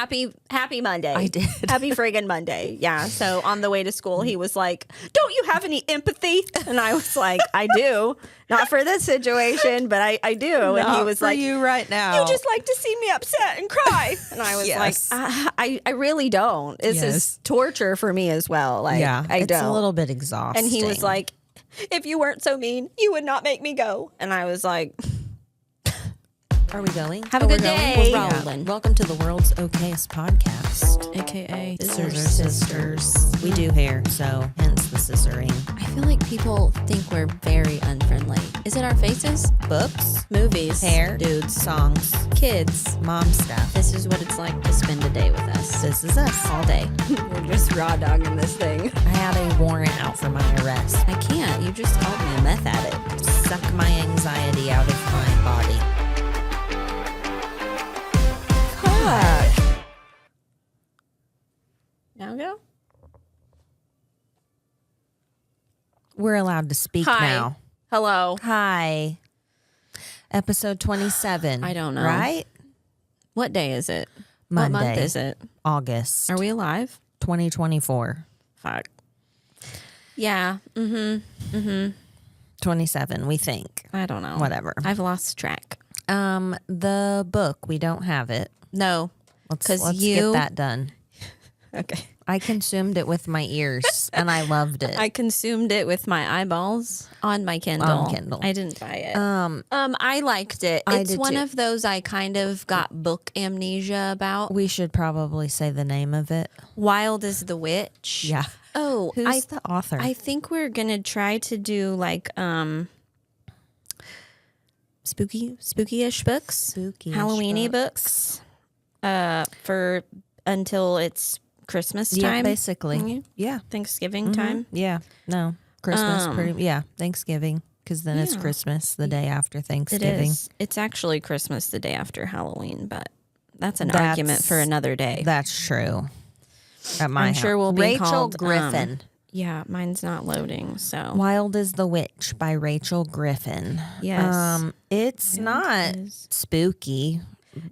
happy Monday. I did. Happy friggin' Monday. Yeah. So on the way to school, he was like, don't you have any empathy? And I was like, I do. Not for this situation, but I do. And he was for like, you right now. you just like to see me upset and cry. And I was Yes. like, I really don't. This is torture for me as well. Like, I it's don't. a little bit exhausting. And he was like, if you weren't so mean, you would not make me go. And I was like, are we going? have a good day. We're rolling. Welcome to the world's okayest podcast, AKA Scissor Sisters. We do hair, so hence the scissoring. I feel like people think we're very unfriendly. Is it our faces? Books, Movies. hair, Dudes. songs, Kids. mom stuff. This is what it's like to spend a day with us. This is us. All day. We're just raw dogging this thing. I have a warrant out for my arrest. I can't. You just called me a meth addict. Suck my anxiety out of my body. Now go. We're allowed to speak Hi. now. Hello. Hi. Episode 27. I don't know. Right? What day is it? Monday. What month is it? August. Are we alive? 2024. Fuck. Yeah. 27, we think. I don't know. Whatever. I've lost track. The book, we don't have it. No. Let's 'Cause get you- that done. Okay. I consumed it with my ears and I loved it. I consumed it with my eyeballs on my Kindle. On Kindle. I didn't buy it. I liked it. I It's did one too. of those I kind of got book amnesia about. We should probably say the name of it. Wild as the Witch. Yeah. Oh, Who's the author? I think we're gonna try to do like spooky-ish books. Spooky-ish Halloweeny books. For until it's Christmas time. Yeah, basically. Mhm. Yeah. Thanksgiving time. Yeah. No. Christmas. Thanksgiving. Because then it's Yeah. Christmas the day after It Thanksgiving. is. It's actually Christmas the day after Halloween, but that's an argument for another day. That's true. At my I'm sure house. we'll be Rachel called, Griffin. Yeah, mine's not loading, so. Wild is the Witch by Rachel Griffin. Yes. It's not spooky.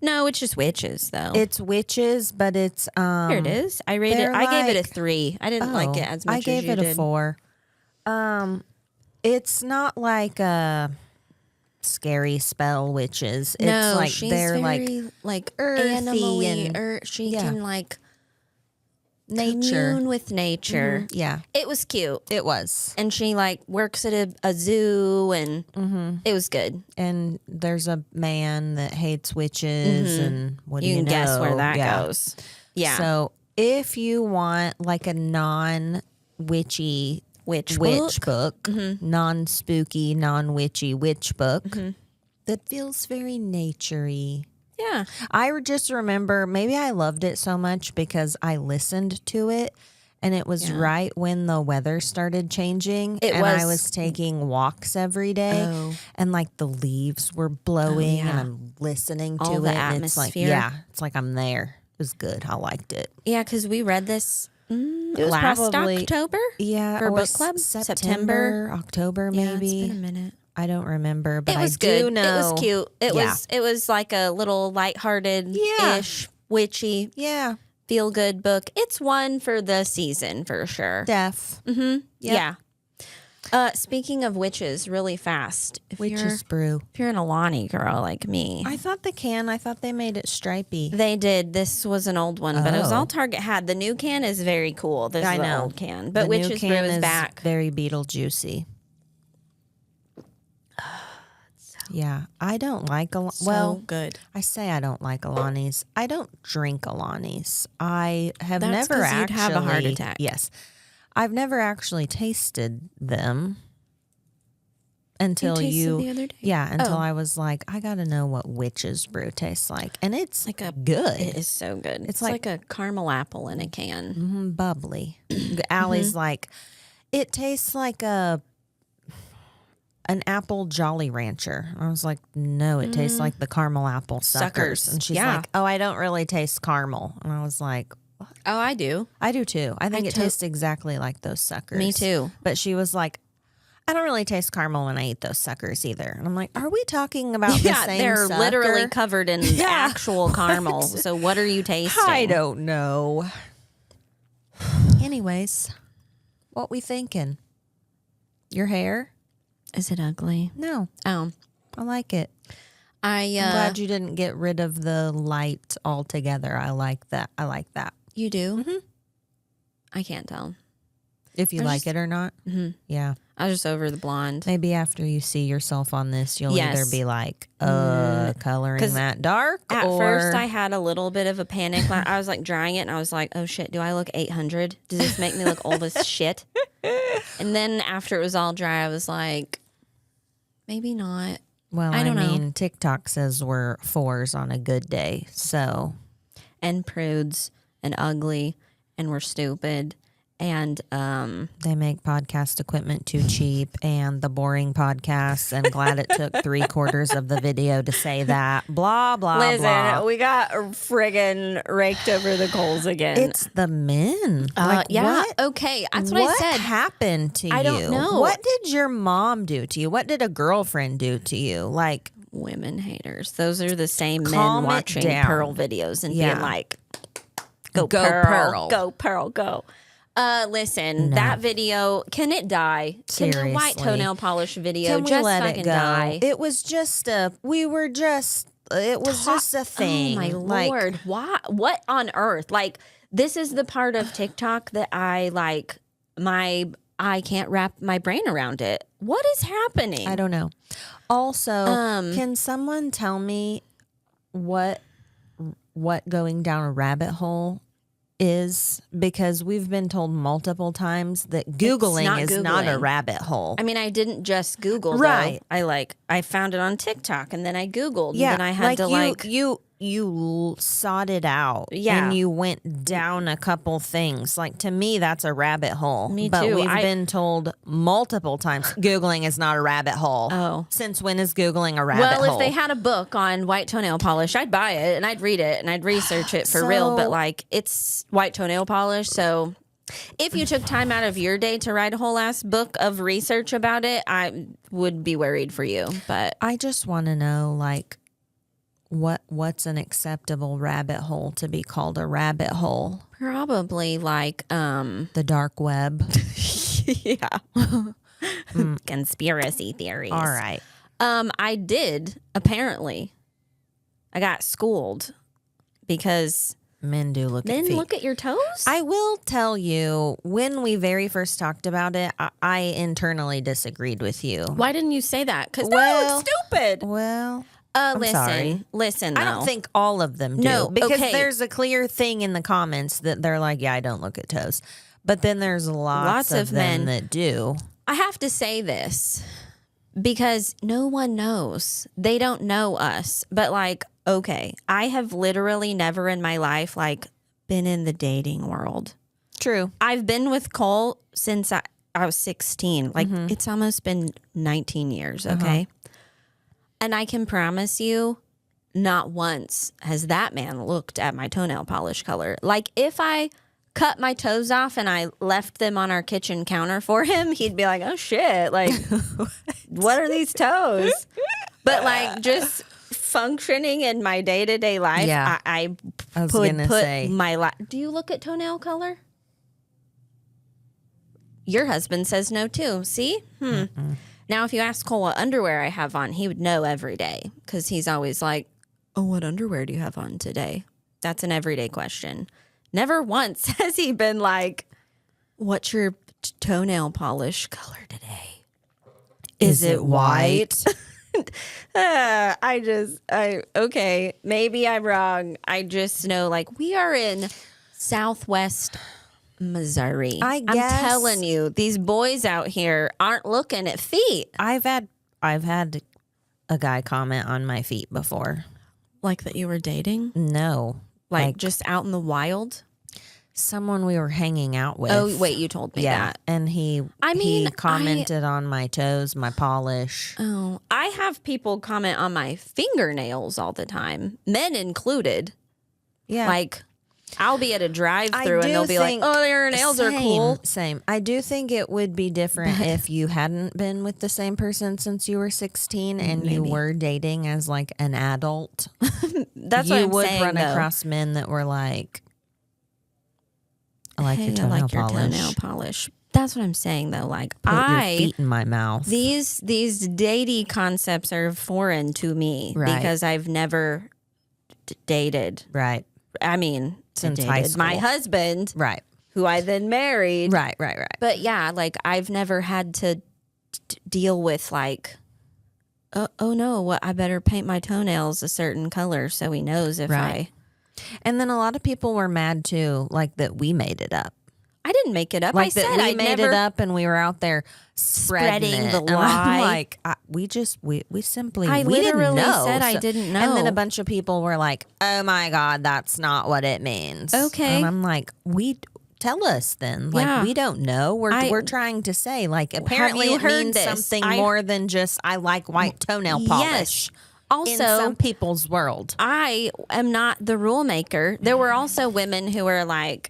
No, it's just witches, though. It's witches, but it's Here it is. I rated. they're I gave it a like- 3. I didn't like it as much I as gave you it did. a 4. It's not like a scary spell witches. It's No, like she's they're very, like earthy animal-y and she yeah. can like nature. commune with nature. Yeah, It was cute, it was. and she like works at a zoo, and it was good. And there's a man that hates witches, and what do You you can know? guess where that Yeah. goes. Yeah, So if you want like a non-witchy witch book, non-spooky, non-witchy witch book that feels very naturey. Yeah, I just remember maybe I loved it so much because I listened to it and it was right when the weather started changing I was taking walks every day and like the leaves were blowing and I'm listening to All it the and it's like, atmosphere. it's like I'm there. It was good. I liked it. yeah, because we read this was last probably- October. Yeah. For or book club? September, October maybe. Yeah, it's been a minute. I don't remember, but It was I do good. know. It was cute. It Yeah. was like a little lighthearted-ish, witchy, Yeah. feel good book. It's one for the season for sure. Deaf. Yeah. Speaking of witches, really fast. Witch's brew. If you're an Alani girl like me, I thought they made it stripy. they did. This was an old one, but it was Oh. all Target had. The new can is very cool. This I is the know. old can, but The new Witch's can Brew is back. Very Beetlejuicy. Yeah, I don't like well, good. I say I don't like Alani's. I don't drink Alani's. I have That's never 'cause you'd actually have a heart attack. Yes, I've never actually tasted them until tasted you. the other day? Yeah, until Oh. I was like, I got to know what Witch's Brew tastes like, and it's Like a good. It is so good. It's like- like a caramel apple in a can. Bubbly. Allie's like, it tastes like an apple Jolly Rancher. I was like, no, it tastes like the caramel apple suckers. And she's Yeah. like, oh, I don't really taste caramel. And I was like, Oh, I do. I do too. I think it tastes exactly like those suckers. Me too. But she was like, I don't really taste caramel when I eat those suckers either. And I'm like, are we talking about the same they're sucker? literally covered in actual caramel. So what are you tasting? I don't know. Anyways, what we thinking? Your hair? Is it ugly? No. Oh. I like it. I'm glad you didn't get rid of the light altogether. I like that. You do? Mm-hmm. I can't tell. If you like it or not. Mm-hmm. Yeah. I was just over the blonde. Maybe after you see yourself on this, you'll either be like, coloring that dark. At first, I had a little bit of a panic. I was like drying it and I was like, oh shit, do I look 800? Does this make me look old as shit? And then after it was all dry, I was like, maybe not. Well, I mean, TikTok says we're 4s on a good day. So. And prudes and ugly and we're stupid. And they make podcast equipment too cheap and the boring podcasts. And glad it took 3/4 of the video to say that. Blah, blah, Listen, blah. we got friggin' raked over the coals again. It's the men. What? Okay, that's what I said. What happened to you? I don't know. What did your mom do to you? What did a girlfriend do to you? Like, women haters. Those are the same men watching Pearl videos and being like, go Pearl, go Pearl, go. Listen, that video, can it die? Seriously. Can the white toenail polish video Can we just let fucking it go? die? It was just a thing. Oh my Lord. Why? What on earth? Like, this is the part of TikTok that I can't wrap my brain around it. What is happening? I don't know. Also, can someone tell me what going down a rabbit hole is? Because we've been told multiple times that Googling is not a rabbit hole. I mean, I didn't just Google, right? Though. I found it on TikTok and then I Googled. Yeah, and then I had you sought it out. Yeah. And you went down a couple things. Like, to me, that's a rabbit hole. Me but too. We've been told multiple times Googling is not a rabbit hole. Oh. Since when is Googling a rabbit hole? Well, if they had a book on white toenail polish, I'd buy it and I'd read it and I'd research it for real. But like, it's white toenail polish. So if you took time out of your day to write a whole ass book of research about it, I would be worried for you. But I just want to know, like, what's an acceptable rabbit hole to be called a rabbit hole? Probably like the dark web. Yeah. Conspiracy theories. All right. I did, apparently. I got schooled because men do look at feet. Men look at your toes? I will tell you, when we very first talked about it, I internally disagreed with you. Why didn't you say that? Because they look stupid. Well, listen, though. I don't think all of them do. No, because there's a clear thing in the comments that they're like, yeah, I don't look at toes. But then there's lots of them that do. I have to say this because no one knows. They don't know us. But like, okay, I have literally never in my life like been in the dating world. True. I've been with Cole since I was 16. Like, it's almost been 19 years, okay? And I can promise you, not once has that man looked at my toenail polish color. Like, if I cut my toes off and I left them on our kitchen counter for him, he'd be like, oh shit, like, what are these toes? But like, just functioning in my day-to-day life, I was gonna say, do you look at toenail color? Your husband says no too. See? Now, if you ask Cole what underwear I have on, he would know every day because he's always like, oh, what underwear do you have on today? That's an everyday question. Never once has he been like, what's your toenail polish color today? Is it white? Okay, maybe I'm wrong. I just know, like, we are in Southwest Missouri. I guess. I'm telling you, these boys out here aren't looking at feet. I've had a guy comment on my feet before. Like that you were dating? No. Like just out in the wild? Someone we were hanging out with. Oh, wait, you told me that. And he commented on my toes, my polish. Oh, I have people comment on my fingernails all the time, men included. Yeah. Like, I'll be at a drive-through and they'll be like, "Oh, your nails are cool." Same. I do think it would be different if you hadn't been with the same person since you were 16 and you were dating as like an adult. That's what I'm saying. You would run across men that were like, "I like your toenail polish." That's what I'm saying, though. Like, put your feet in my mouth. These datey concepts are foreign to me because I've never dated. Right. I mean, since high school, my husband, right, who I then married, right. But yeah, like I've never had to deal with like, oh no, I better paint my toenails a certain color so he knows if I. And then a lot of people were mad too, like that we made it up. I didn't make it up. Like I said I made it up, and we were out there spreading the lie. Like we simply I we literally didn't know. said I didn't know. And then a bunch of people were like, "Oh my God, that's not what it means." Okay, and I'm like, tell us then. Like we don't know. We're trying to say like apparently it means something more than just I like white toenail polish. Yes. Also, in some people's world, I am not the rule maker. There were also women who were like,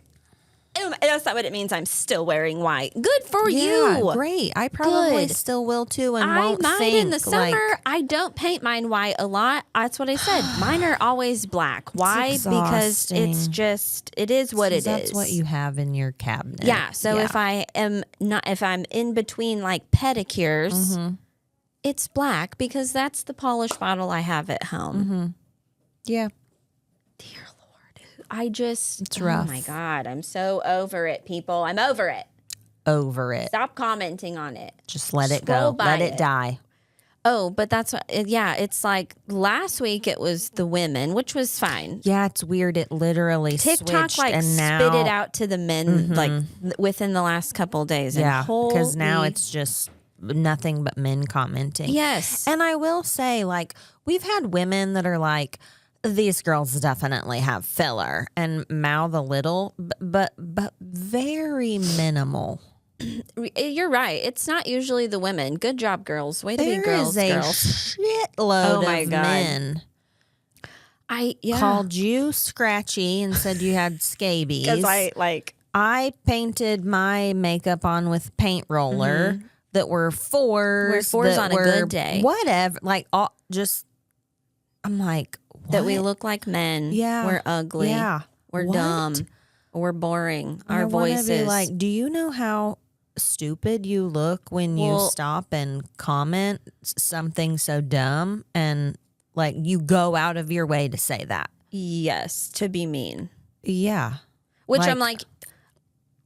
that's not what it means. I'm still wearing white. Good for you. Great. I probably still will too, and won't think in the summer. I don't paint mine white a lot. That's what I said. Mine are always black. Why? Because it is what it is. That's what you have in your cabinet. Yeah. So if I'm in between like pedicures, it's black because that's the polish bottle I have at home. Yeah. Dear Lord, it's rough. Oh my God, I'm so over it, people. I'm over it. Over it. Stop commenting on it. Just let it go. Let it die. Oh, but that's what, it's like last week it was the women, which was fine. Yeah, it's weird. It literally TikTok switched, and now spit it out to the men like within the last couple of days. Yeah, because now it's just nothing but men commenting. Yes. And I will say, like, we've had women that are like, these girls definitely have filler and mouth a little, but very minimal. You're right. It's not usually the women. Good job, girls. Way to be girls. There is a shitload of men. Called you scratchy and said you had scabies. Because I painted my makeup on with paint roller that were fours. Fours on a good day. Whatever. Like I'm like, what? That we look like men. Yeah. We're ugly. Yeah. We're dumb. We're boring. Our voices. Be like, do you know how stupid you look when you stop and comment something so dumb and like you go out of your way to say that? Yes, to be mean. Yeah. Which I'm like,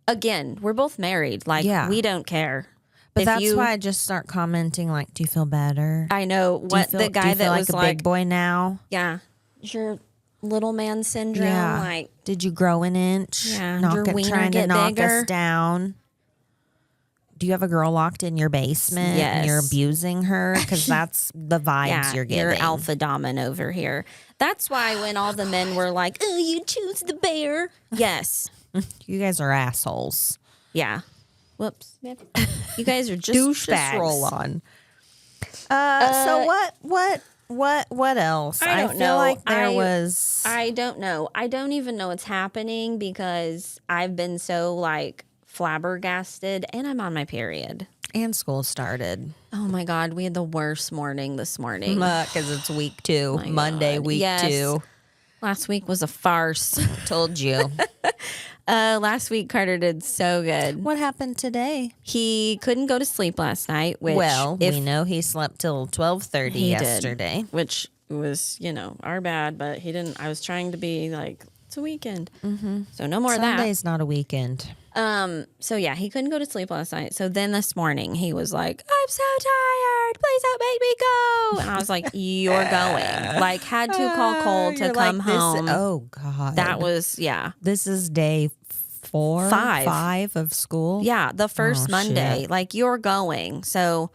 again, we're both married. Like, we don't care. But that's why I just start commenting like, do you feel better? I know what the guy that was like a big boy now. Yeah. Your little man syndrome. Yeah. Like, did you grow an inch? Yeah. Trying to knock us down. Do you have a girl locked in your basement and you're abusing her? Because that's the vibes you're getting. You're alpha domin over here. That's why when all the men were like, oh, you choose the bear. Yes. You guys are assholes. Yeah. Whoops. You guys are just douchebags. Just roll on. So what else? I don't know. Feel like there was. I don't know. I don't even know what's happening because I've been so like flabbergasted and I'm on my period. And school started. Oh my God. We had the worst morning this morning. Because it's week 2. Monday, week 2. Last week was a farce. Told you. Last week Carter did so good. What happened today? He couldn't go to sleep last night. Which we know he slept till 12:30 yesterday. Which was, our bad, but he didn't. I was trying to be like, it's a weekend. So no more of that. Sunday's not a weekend. So yeah, he couldn't go to sleep last night. So then this morning he was like, I'm so tired. Please don't make me go. And I was like, you're going. Like, had to call Cole to come home. Oh God. That was, This is day 5 of school. Yeah. The first Monday. Shit. Like, you're going. So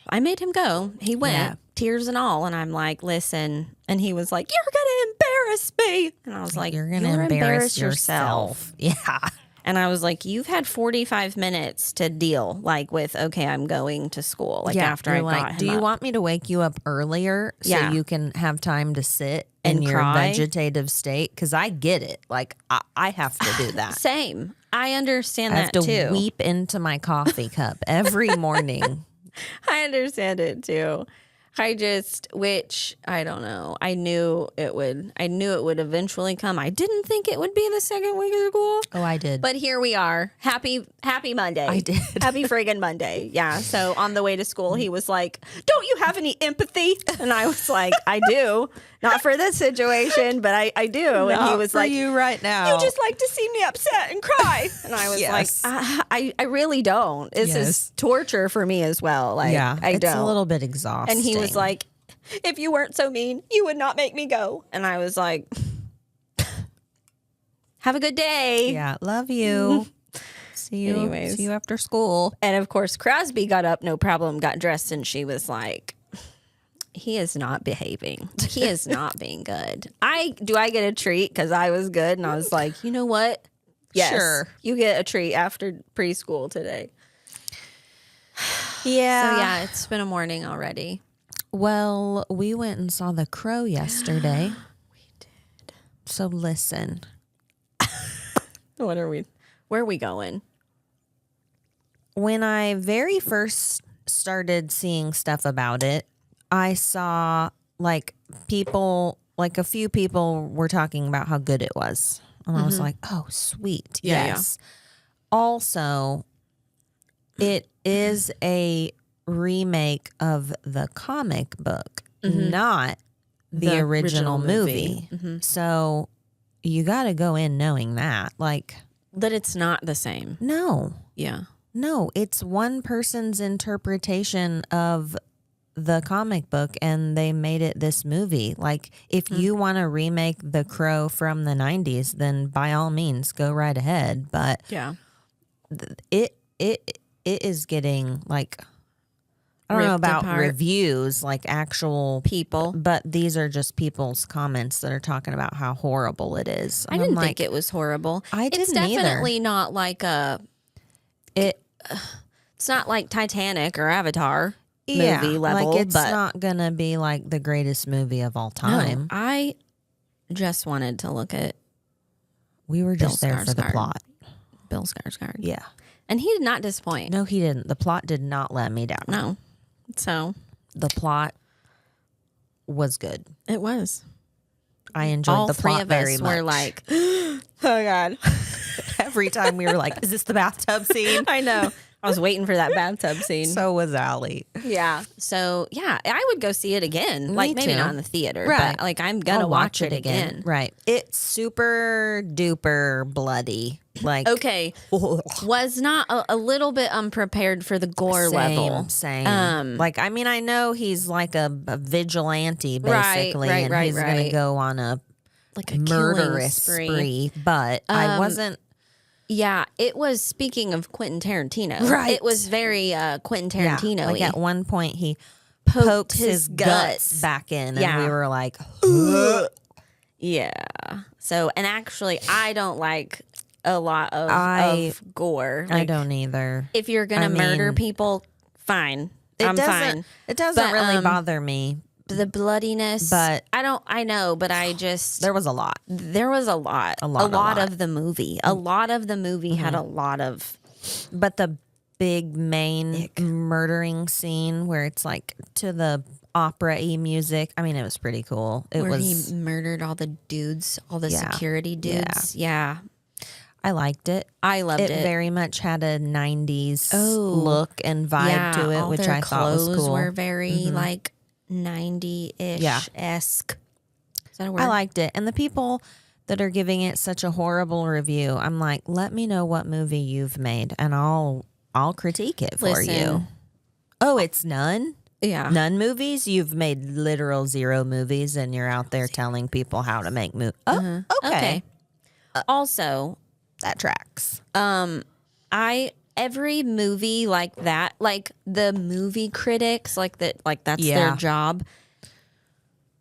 I made him go. He went, tears and all. And I'm like, listen. And he was like, you're going to embarrass me. And I was like, you're going to embarrass yourself. Yeah. And I was like, you've had 45 minutes to deal like with, okay, I'm going to school. Like after I got him do you up. want me to wake you up earlier so you can have time to sit in your vegetative state? Because I get it. Like I have to do that. Same. I understand I have that to too. weep into my coffee cup every morning. I understand it too. Which I don't know. I knew it would eventually come. I didn't think it would be the second week of school. Oh, I did. But here we are. Happy Monday. I did. Happy friggin' Monday. Yeah. So on the way to school, he was like, "Don't you have any empathy?" And I was like, "I do. Not for this situation, but I do." Not and he was for like, "You right now. You just like to see me upset and cry." And I was Yes. like, I really don't. This is torture for me as well. Like, it's a little bit exhausting. And he was like, "If you weren't so mean, you would not make me go." And I was like, "Have a good day." Yeah, love you. See you. Anyways. See you after school. And of course, Crosby got up, no problem, got dressed, and she was like, "He is not behaving. He is not being good." I get a treat because I was good, and I was like, you know what? Yes, Sure. You get a treat after preschool today. Yeah. So yeah, it's been a morning already. Well, we went and saw The Crow yesterday. We did. So listen. Where are we going? When I very first started seeing stuff about it, I saw like a few people were talking about how good it was. And I was like, oh, sweet. Yeah, yes. Also, it is a remake of the comic book, not the original movie. So you got to go in knowing that. Like, that it's not the same. no. Yeah. No, it's one person's interpretation of the comic book and they made it this movie. Like, if you want to remake The Crow from the 90s, then by all means go right ahead. But Yeah. it is getting like, I don't know Ripped about apart. reviews, like actual People. but these are just people's comments that are talking about how horrible it is. I And didn't I'm think it was horrible. I It's didn't either. definitely not like it's not like Titanic or Avatar movie level. Like, it's but not gonna be like the greatest movie of all no, time. I just wanted to look at We were just Bill there for the Skarsgård. plot. Bill Skarsgård. Yeah. And he did not disappoint. No, he didn't. The plot did not let me down. No. So The plot was good. it was. I enjoyed All the three plot of very us much. were like, oh God. Every time we were like, is this the bathtub scene? I know. I was waiting for that bathtub scene. So was Allie. Yeah. So yeah, I would go see it again. Like maybe too. not in the theater, Right. but like I'm gonna I'll watch it again. Right. It's super duper bloody. Like, Okay. Was not a little bit unprepared for the gore level. Same. Like, I mean, I know he's like a vigilante basically, right, and he's going to right. go on a Like a murderous killing spree, but I wasn't. Yeah, it was, speaking of Quentin Tarantino. Right. It was very Quentin Tarantino. Yeah, like at one point he Poked pokes his his guts back in, Yeah. and we were like, Yeah. So, and actually, I don't like a lot of gore. I Like, don't either. if you're going to murder people, fine. I'm fine. It doesn't But, really bother me. The bloodiness. But- I know, but I just, There was a lot. there was a lot. A lot. of the movie. A lot of the movie had a lot of, But the big main murdering scene where it's like to the opera-y music, I mean, it was pretty cool. It where was. he murdered all the dudes, all the Yeah. security dudes. Yeah. I liked it. I loved it. It very much had a 90s Oh. look and vibe to it, all which their I thought was clothes cool. were very like 90-ish esque. Is that a word? I liked it. And the people that are giving it such a horrible review, I'm like, let me know what movie you've made and I'll critique it for you. Listen. Oh, it's none? Yeah. None movies? You've made literal 0 movies and you're out there telling people how to make movies. Oh, okay. Also, That tracks. every movie like that, like the movie critics, like that, like that's their job.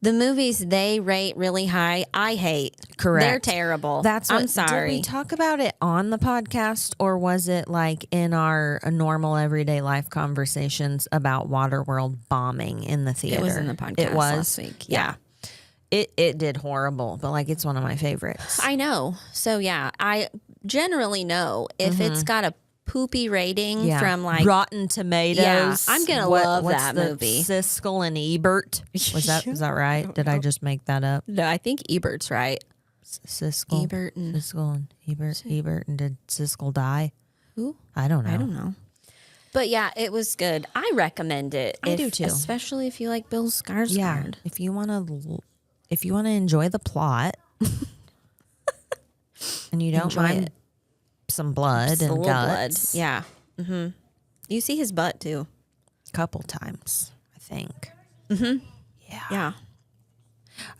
The movies they rate really high, I hate. Correct. They're terrible. I'm sorry. Did we talk about it on the podcast, or was it like in our normal everyday life conversations about Waterworld bombing in the theater? It was in the podcast it was? last week. Yeah. It did horrible, but like it's one of my favorites. I know. So yeah, I generally know if it's got a poopy rating from like Rotten Tomatoes. Yeah, I'm gonna love what's that the movie. Siskel and Ebert. Is that right? Did I just make that up? No, I think Ebert's right. Siskel. Ebert and Siskel and Ebert. And did Siskel die? who? I don't know. I don't know. But yeah, it was good. I recommend it. I do too. Especially if you like Bill Skarsgård. Yeah. If you want to enjoy the plot and you don't mind some blood and guts. Blood. Yeah. Mm-hmm. You see his butt too. A couple times, I think. Mm-hmm. Yeah. Yeah.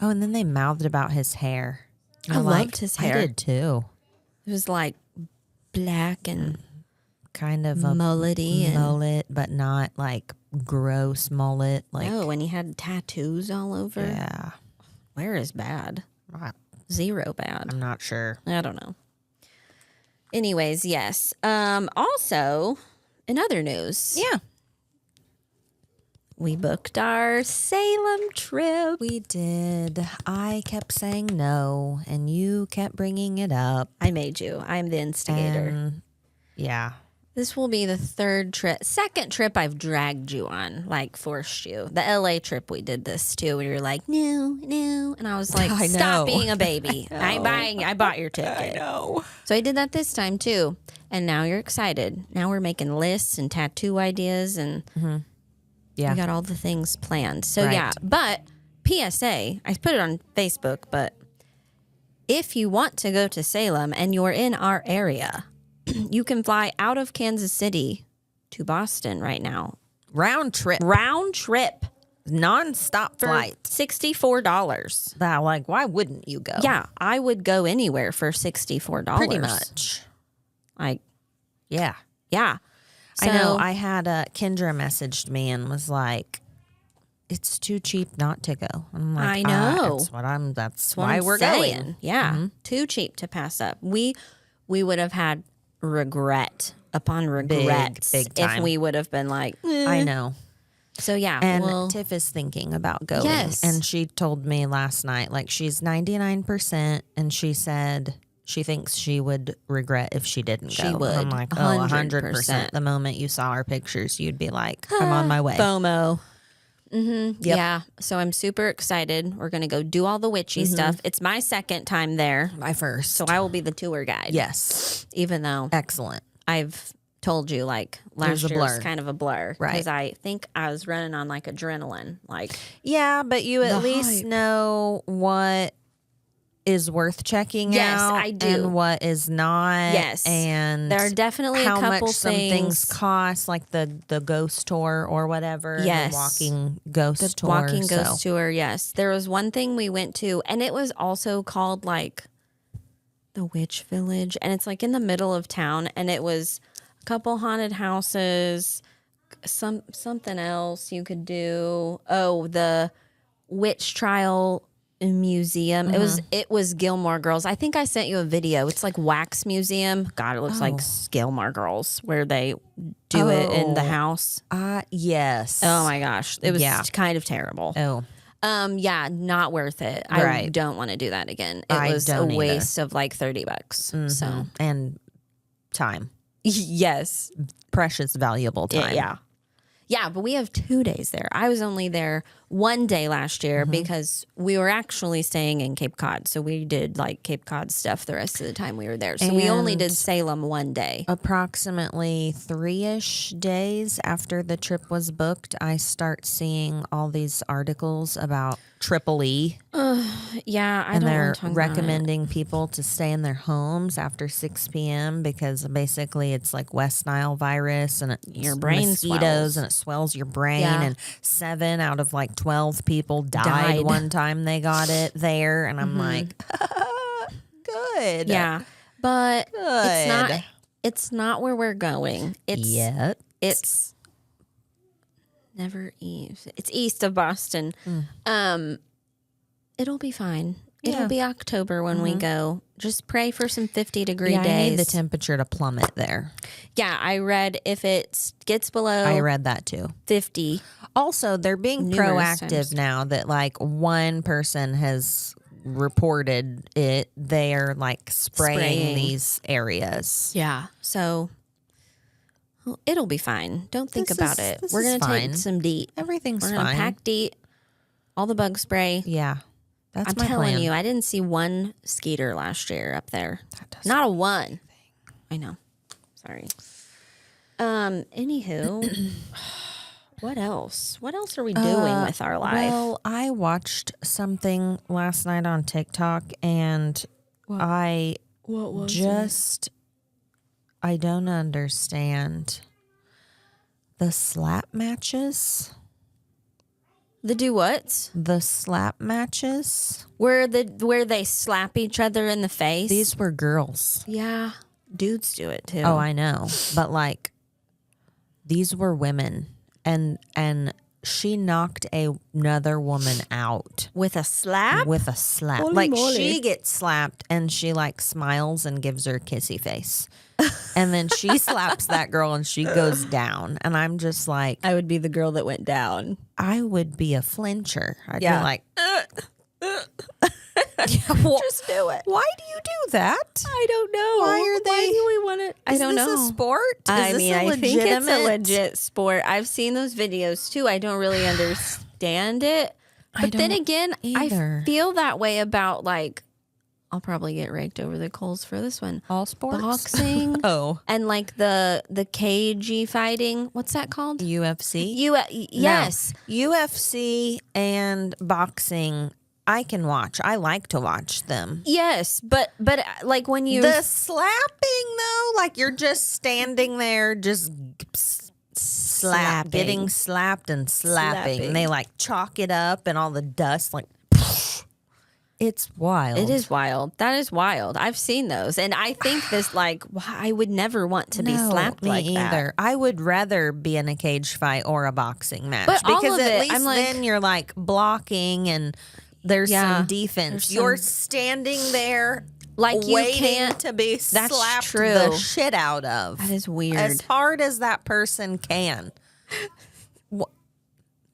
Oh, and then they mouthed about his hair. I loved his hair. I did too. It was like black and kind of a mullety mullet, but not like gross mullet. Like and he had tattoos all over. Yeah. Where is bad? Zero bad. I'm not sure. I don't know. Anyways, yes. Also, in other news. Yeah. We booked our Salem trip. We did. I kept saying no, and you kept bringing it up. I made you. I'm the instigator. And yeah. This will be the second trip I've dragged you on, like forced you. The LA trip we did this too, where you're like, no. And I was like, stop being a baby. I bought your ticket. I know. So I did that this time too. And now you're excited. Now we're making lists and tattoo ideas and we got all the things planned. So yeah, but PSA, I put it on Facebook, but if you want to go to Salem and you're in our area, you can fly out of Kansas City to Boston right now. Round trip. Non-stop flight. $64. Like, why wouldn't you go? Yeah, I would go anywhere for $64. Pretty much. Like, yeah. Yeah. So, I know. I had Kendra messaged me and was like, it's too cheap not to go. I'm like, I know. That's why we're saying. going. Yeah. Too cheap to pass up. We would have had regret upon regret big time. if we would have been like, I know. So yeah, and Tiff is thinking about going. Yes. And she told me last night, like she's 99%, and she said she thinks she would regret if she didn't go. She would. I'm like, 100%. The moment you saw our pictures, you'd be like, I'm on my way. FOMO. Yep. Yeah. So I'm super excited. We're going to go do all the witchy stuff. It's my second time there. My first. So I will be the tour guide. Yes. Even though excellent. I've told you like last year was kind of a blur. Right. Because I think I was running on like adrenaline. Like, yeah, but you at least know what is worth checking out. I do. And what is not. Yes. And there are definitely a couple how much some things cost, like the ghost tour or whatever. Yes. The walking ghost tour. Walking ghost tour, yes. There was one thing we went to, and it was also called like the Witch Village. And it's like in the middle of town, and it was a couple haunted houses, something else you could do. Oh, the witch trial museum. It was Gilmore Girls. I think I sent you a video. It's like wax museum. God, it looks like Gilmore Girls where they do it in the house. Yes. Oh my gosh. It was kind of terrible. Yeah, not worth it. I don't want to do that again. It was a waste of like $30. So and time. Yes. Precious, valuable time. Yeah, but we have 2 days there. I was only there one day last year because we were actually staying in Cape Cod. So we did like Cape Cod stuff the rest of the time we were there. So we only did Salem one day. Approximately 3-ish days after the trip was booked, I start seeing all these articles about Triple E. Yeah, and they're recommending people to stay in their homes after 6 p.m. because basically it's like West Nile virus and your brain mosquitoes swells. And it swells your brain. And 7 out of like 12 people died one time they got it there. And I'm like, good. Yeah, but it's not where we're going. It's never east. It's east of Boston. It'll be fine. Yeah. It'll be October when we go. Just pray for some 50-degree days. I need the temperature to plummet there. Yeah, I read if it gets below I read that too. 50. Also, they're being proactive now that like one person has reported it. They're like spraying these areas. Yeah. So it'll be fine. Don't think about it. We're going to take some DEET. Everything's fine. We're going to pack DEET, all the bug spray. Yeah. That's I'm my telling plan. you, I didn't see one skeeter last year up there. Not a one. I know. Sorry. Anywho, what else? What else are we doing with our life? Well, I watched something last night on TikTok, and I don't understand the slap matches. The do what? The slap matches. Where they slap each other in the face? These were girls. Yeah. Dudes do it too. Oh, I know. But like these were women, and she knocked another woman out with a slap? With a slap. Holy like moly. She gets slapped and she like smiles and gives her a kissy face. And then she slaps that girl and she goes down. And I'm just like, I would be the girl that went down. I would be a flincher. I'd be like, just do it. Why do you do that? I don't know. Why do we want it? I don't know. Is this a sport? I think it's a legit sport. I've seen those videos too. I don't really understand it. But then again, I feel that way about like, I'll probably get raked over the coals for this one. All sports? Boxing. And like the cagey fighting. What's that called? UFC? Yes. No. UFC and boxing, I can watch. I like to watch them. Yes, but like when you... The slapping though, like you're just standing there just getting slapped and slapping. And they like chalk it up and all the dust like... It's wild. It is wild. That is wild. I've seen those. And I think this, like, I would never want to be slapped like that. Either. I would rather be in a cage fight or a boxing match. But because at least then you're like blocking and there's some defense. You're standing there like you can't to be slapped the shit out of. That is weird. As hard as that person can.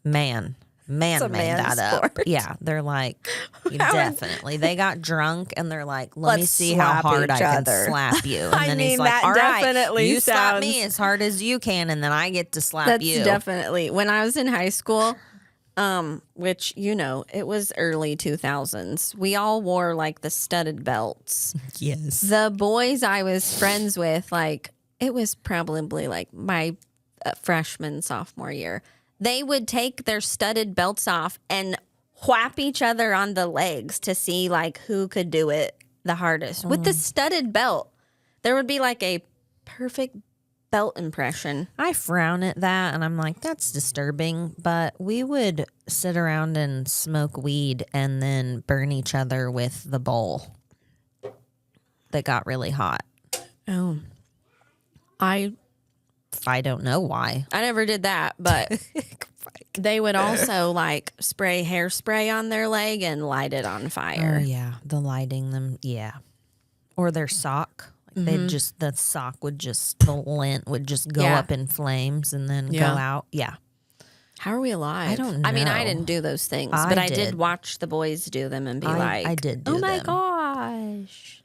Man made that up. Yeah, they're like, definitely. They got drunk and they're like, let me see how hard I can slap you. And then he's like, all right, you slap me as hard as you can, and then I get to slap you. That's definitely. When I was in high school, which, you know, it was early 2000s, we all wore like the studded belts. Yes. The boys I was friends with, like, it was probably like my freshman, sophomore year. They would take their studded belts off and whap each other on the legs to see like who could do it the hardest. With the studded belt, there would be like a perfect belt impression. I frown at that and I'm like, that's disturbing. But we would sit around and smoke weed and then burn each other with the bowl that got really hot. Oh. I don't know why. I never did that, but they would also like spray hairspray on their leg and light it on fire. Oh yeah, the lighting them, yeah. Or their sock. They'd just, the sock would just, the lint would just go up in flames and then go out. Yeah. How are we alive? I don't know. I mean, I didn't do those things, but I did watch the boys do them and be like, I did do oh my gosh.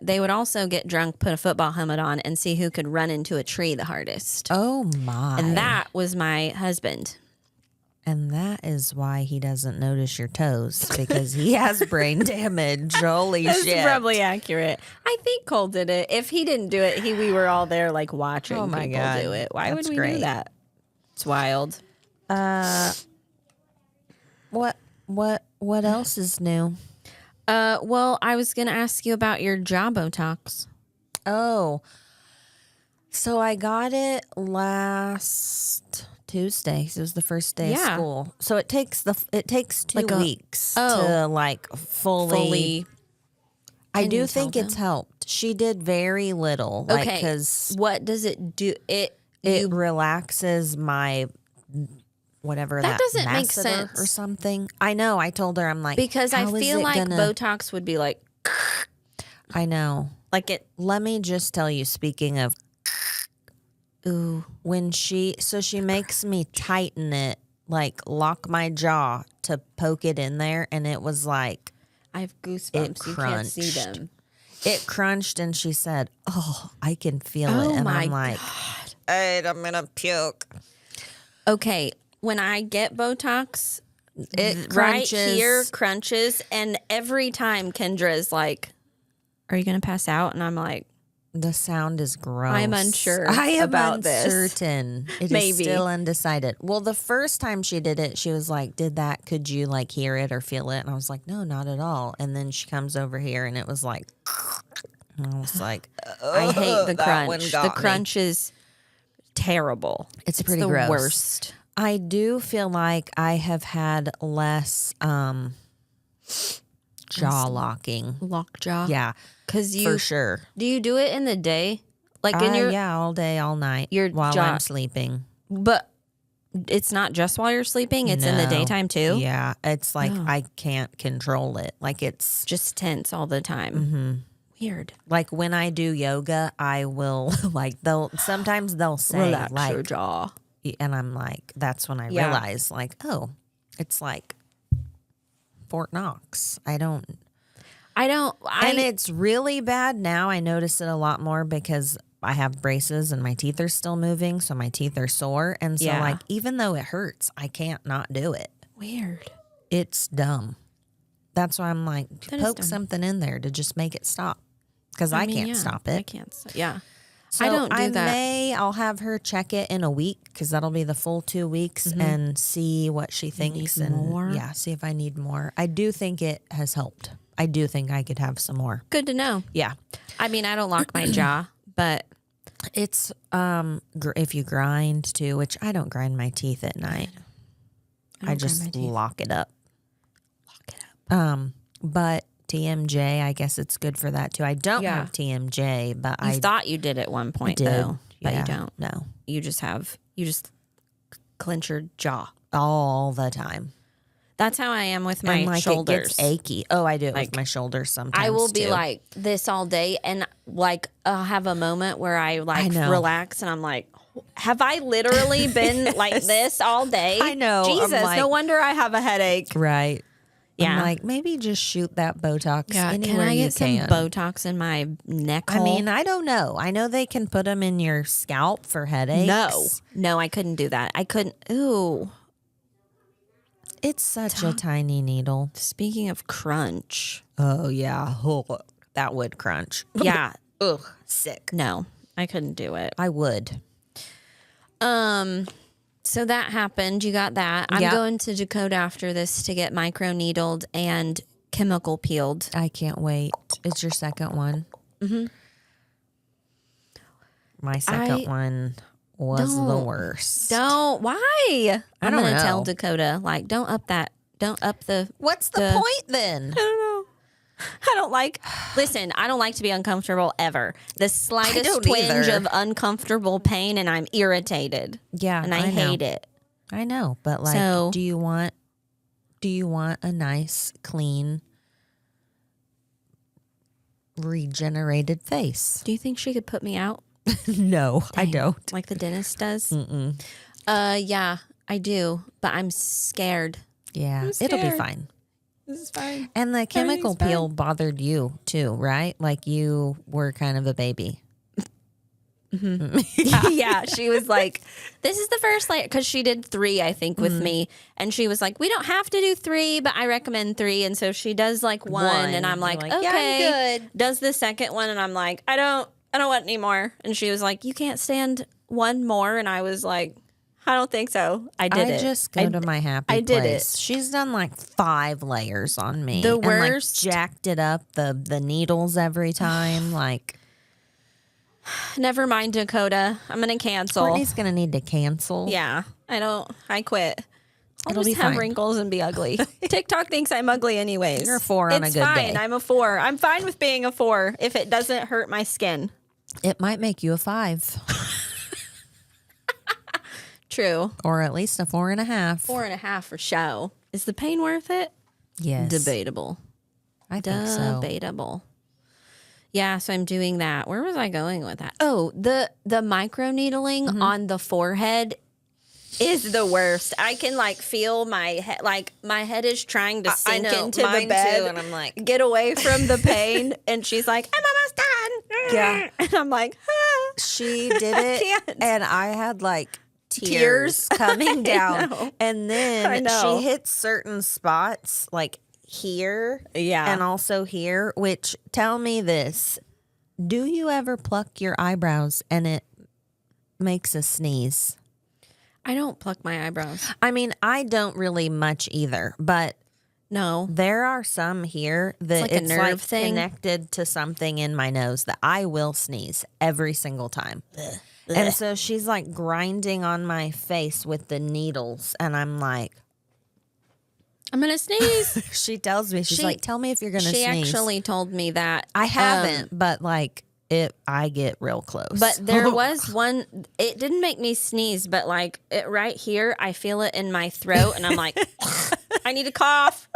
They would also get drunk, put a football helmet on, and see who could run into a tree the hardest. Oh, my. And that was my husband. And that is why he doesn't notice your toes, because he has brain damage. Holy shit. That's probably accurate. I think Cole did it. If he didn't do it, we were all there like watching people do it. Why would we do that? It's wild. What else is new? Well, I was going to ask you about your jaw Botox. Oh, so I got it last Tuesday. It was the first day of school. So it takes 2 weeks to like fully. I do think it's helped. She did very little. Okay. Because what does it do? It relaxes my whatever That doesn't make masseter sense. or something. I know. I told her, I'm like, because I how is feel it like gonna... Botox would be like, I know. like it. Let me just tell you, speaking of, Ooh, when she makes me tighten it, like lock my jaw to poke it in there, and it was like, I have goosebumps. You can't see crunched. them. It crunched, and she said, "Oh, I can feel Oh it," and my I'm like, God. "Hey, I'm gonna puke." Okay, when I get Botox, It crunches. right here crunches, and every time Kendra's like, "Are you gonna pass out?" And I'm like, The sound is gross. I'm unsure I am about this. uncertain. It is Maybe. still undecided. Well, the first time she did it, she was like, could you like hear it or feel it? And I was like, no, not at all. And then she comes over here and it was like, and I was like, I hate the that one crunch. got The me. crunch is terrible. It's pretty the gross. worst. I do feel like I have had less jaw locking. Lockjaw. Yeah, Because for sure. Do you do it in the day? Like in your, yeah, all day, all night, your while jaw, I'm sleeping. but it's not just while you're sleeping. It's in the No. daytime too. Yeah, it's like Oh. I can't control it. Like it's Just tense all the time. mm-hmm. Weird. Like when I do yoga, I will like sometimes they'll say Relax your like, jaw. and I'm like, that's when I Yeah. realize like, oh, it's like Fort Knox. And it's really bad now. I notice it a lot more because I have braces and my teeth are still moving, so my teeth are sore. And so, Yeah. like, even though it hurts, I can't not do it. Weird. It's dumb. That's why I'm like, That is poke dumb. something in there to just make it stop. Because I mean, can't yeah, stop I it. can't. Yeah. So I don't do that. I'll have her check it in a week because that'll be the full 2 weeks and see what she thinks. need And more? yeah, see if I need more. I do think it has helped. I do think I could have some more. Good to know. Yeah. I mean, I don't lock my jaw, but It's if you grind too, which I don't grind my teeth at night. I just lock it up. Lock it up. But TMJ, I guess it's good for that too. I don't Yeah. have TMJ, but I I thought you did at one point did. though, but Yeah. you don't. No, You just clench your jaw. all the time. That's how I am with my And like shoulders. it gets achy. Oh, I do it Like, with my shoulders sometimes. I will be too. like this all day, and like I'll have a moment where I like know. relax, and I'm like, have I literally been like this all day? I know. I'm Jesus, like- no wonder I have a headache. right. Yeah. I'm like, maybe just shoot that Botox Yeah, anywhere can I you get some can. Botox in my neck hole? I mean, I don't know. I know they can put them in your scalp for headaches. No, I couldn't do that. I couldn't. Ooh. It's such a tiny needle. Speaking of crunch, Oh, yeah. Oh, that would crunch. yeah, Ugh, sick. no, I couldn't do it. I would. So that happened. You got that. I'm Yeah. going to Dakota after this to get micro needled and chemical peeled. I can't wait. It's your second one. Mm-hmm. My second one was the worst. Don't. Why? I'm don't going to tell know. Dakota, like, don't up the. What's the point then? I don't know. I don't like. Listen, I don't like to be uncomfortable ever. The slightest don't twinge either. of uncomfortable pain, and I'm irritated. Yeah, And I know. hate it. I know, but like, So- do you want a nice, clean, regenerated face? Do you think she could put me out? No, I don't. Like the dentist does? Yeah, I do, but I'm scared. Yeah, I'm it'll be scared. fine. This is fine. And the chemical Everything's peel bothered you too, right? Like you were kind of a baby. Yeah, she was like, this is the first layer, because she did 3, I think, with me. And she was like, we don't have to do 3, but I recommend 3. And so she does like one, and I'm You're like, like, yeah, I'm okay. good. Does the second one, and I'm like, I don't want any more. And she was like, you can't stand one more. And I was like, I don't think so. I did it. I just go to my happy I did place. it. She's done like 5 layers on me. The and, worst- like, jacked it up, the needles every time. Like, Never mind, Dakota. I'm going to cancel. Courtney's going to need to cancel. Yeah, I quit. I'll It'll just be have fine. wrinkles and be ugly. TikTok thinks I'm ugly anyways. You're a 4 on a It's good fine. day. I'm a 4. I'm fine with being a 4 if it doesn't hurt my skin. It might make you a 5. True. Or at least a 4.5. 4.5 for show. Is the pain worth it? Yes. Debatable. I think so. Debatable. Yeah, so I'm doing that. Where was I going with that? Oh, the micro needling on the forehead is the worst. I can like feel my head, like my head is trying to sink into the bed, too, and I'm like, get away from the pain. And she's like, I'm almost done. Yeah, and I'm like, ah. She did it, and I had like tears coming down, and then she hit certain spots like here, and also here. Which tell me this: do you ever pluck your eyebrows and it makes a sneeze? I don't pluck my eyebrows. I mean, I don't really much either, but no, there are some here that it's like thing connected to something in my nose that I will sneeze every single time. And so she's like grinding on my face with the needles, and I'm like, I'm gonna sneeze. She tells me, she's like, tell me if you're gonna sneeze. She actually told me that. I haven't, but like I get real close. But there was one, it didn't make me sneeze, but like it right here, I feel it in my throat, and I'm like, I need to cough.